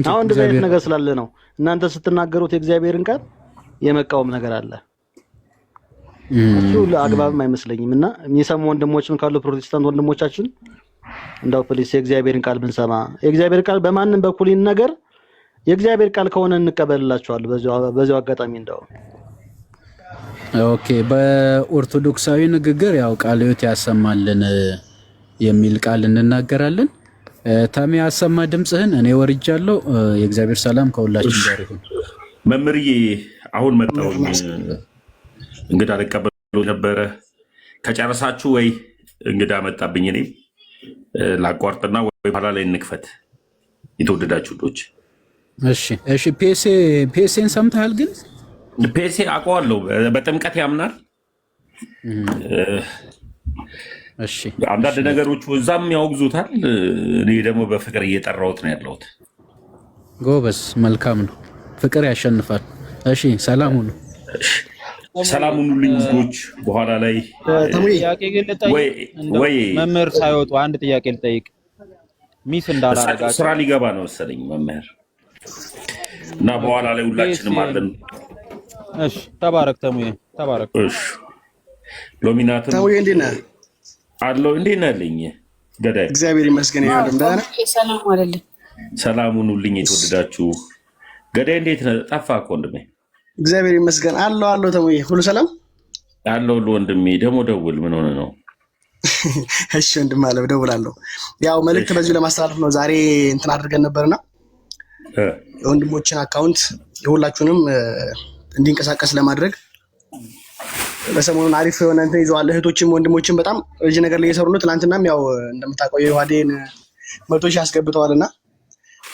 አሁን እንደዚህ አይነት ነገር ስላለ ነው እናንተ ስትናገሩት የእግዚአብሔርን ቃል የመቃወም ነገር አለ። እሱ ለአግባብም አይመስለኝም እና የሚሰሙ ወንድሞችም ካሉ ፕሮቴስታንት ወንድሞቻችን እንዳው ፕሊስ የእግዚአብሔርን ቃል ብንሰማ፣ የእግዚአብሔር ቃል በማንም በኩል ነገር የእግዚአብሔር ቃል ከሆነ እንቀበልላችኋለን። በዚያው አጋጣሚ እንዳው ኦኬ በኦርቶዶክሳዊ ንግግር ያው ቃለ ሕይወት ያሰማልን የሚል ቃል እንናገራለን። ታሚ ያሰማ ድምጽህን እኔ ወርጃለሁ። የእግዚአብሔር ሰላም ከሁላችን ጋር ይሁን። መምህርዬ አሁን መጣሁ። እንግዳ ልቀበሉ ነበረ። ከጨረሳችሁ ወይ እንግዳ መጣብኝ። እኔ ላቋርጥና ወይ ኋላ ላይ እንክፈት። የተወደዳችሁ ዶች እሺ ፒኤስኤን ሰምተሃል? ግን ፒኤስኤ አውቀዋለሁ። በጥምቀት ያምናል። አንዳንድ ነገሮቹ እዛም ያወግዙታል። እኔ ደግሞ በፍቅር እየጠራሁት ነው ያለሁት። ጎበዝ፣ መልካም ነው። ፍቅር ያሸንፋል። እሺ ሰላም ሁኑ። ሰላም ሁኑልኝ ውዶች። በኋላ ላይ መምህር ሳይወጡ አንድ ጥያቄ ልጠይቅ። ሚስ እንዳላረጋችሁ ስራ ሊገባ ነው መሰለኝ መምህር እና በኋላ ላይ ሁላችንም አለን። እሺ ተባረክ ተሙዬ፣ ተባረክ። እሺ ሎሚናትም ተሙዬ እንዴት ነህ? አለው እንዴት ነህ ልኝ? ገዳይ እግዚአብሔር ይመስገን። ሰላም አለልኝ። ሰላም ሁኑልኝ የተወደዳችሁ። ገዳይ እንዴት ነህ? ጠፋህ እኮ ወንድሜ። እግዚአብሔር ይመስገን አለው ተሙዬ፣ ሁሉ ሰላም ያለው ወንድሜ ደግሞ ደውል። ምን ሆነ ነው? እሺ ወንድም አለ ደውላለሁ። ያው መልእክት በዚሁ ለማስተላለፍ ነው ዛሬ እንትን አድርገን ነበርና የወንድሞችን አካውንት የሁላችሁንም እንዲንቀሳቀስ ለማድረግ በሰሞኑን አሪፍ የሆነ እንትን ይዘዋል። እህቶችም ወንድሞችም በጣም እዚህ ነገር ላይ እየሰሩ ነው። ትናንትናም ያው እንደምታውቀው የዮሐዴን 100 ሺህ አስገብተዋልና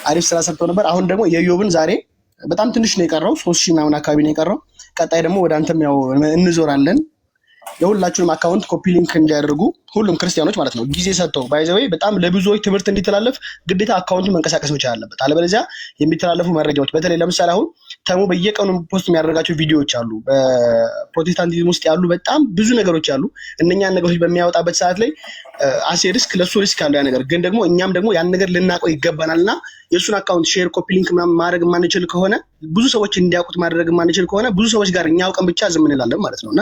አሪፍ ስራ ሰርተው ነበር። አሁን ደግሞ የዮብን ዛሬ በጣም ትንሽ ነው የቀረው፣ 3000 ምናምን አካባቢ ነው የቀረው። ቀጣይ ደግሞ ወደ አንተም ያው እንዞራለን። የሁላችሁንም አካውንት ኮፒ ሊንክ እንዲያደርጉ ሁሉም ክርስቲያኖች ማለት ነው ጊዜ ሰጥተው ባይዘዌ በጣም ለብዙዎች ትምህርት እንዲተላለፍ ግዴታ አካውንቱ መንቀሳቀስ መቻል አለበት። አለበለዚያ የሚተላለፉ መረጃዎች በተለይ ለምሳሌ አሁን ተሙ በየቀኑ ፖስት የሚያደርጋቸው ቪዲዮዎች አሉ። በፕሮቴስታንቲዝም ውስጥ ያሉ በጣም ብዙ ነገሮች አሉ። እነኛን ነገሮች በሚያወጣበት ሰዓት ላይ አሴ ሪስክ ለሱ ሪስክ አለው ያ ነገር። ግን ደግሞ እኛም ደግሞ ያን ነገር ልናውቀው ይገባናልና የእሱን አካውንት ሼር ኮፒ ሊንክ ምናምን ማድረግ የማንችል ከሆነ ብዙ ሰዎች እንዲያውቁት ማድረግ የማንችል ከሆነ ብዙ ሰዎች ጋር እኛ አውቀን ብቻ ዝም እንላለን ማለት ነውና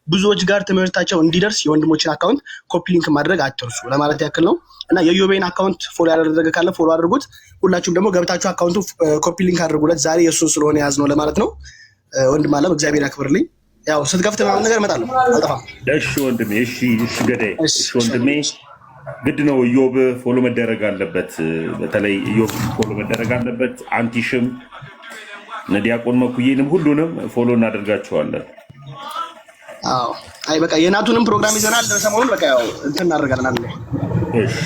ብዙዎች ጋር ትምህርታቸው እንዲደርስ የወንድሞችን አካውንት ኮፒ ሊንክ ማድረግ አትርሱ ለማለት ያክል ነው። እና የዮቤን አካውንት ፎሎ ያደረገ ካለ ፎሎ አድርጉት። ሁላችሁም ደግሞ ገብታችሁ አካውንቱ ኮፒ ሊንክ አድርጉለት። ዛሬ የእሱን ስለሆነ ያዝ ነው ለማለት ነው። ወንድም አለም እግዚአብሔር ያክብርልኝ። ያው ስትከፍት ምናምን ነገር እመጣለሁ፣ አልጠፋም። እሺ ወንድሜ፣ እሺ ገዳይ፣ እሺ ወንድሜ፣ ግድ ነው ኢዮብ ፎሎ መደረግ አለበት። በተለይ ኢዮብ ፎሎ መደረግ አለበት። አንቲሽም ነዲያቆን መኩዬንም ሁሉንም ፎሎ እናደርጋቸዋለን። አዎ አይ በቃ የናቱንም ፕሮግራም ይዘናል። ሰሞኑን በቃ ያው እንትን እናደርጋለን አይደል? እሺ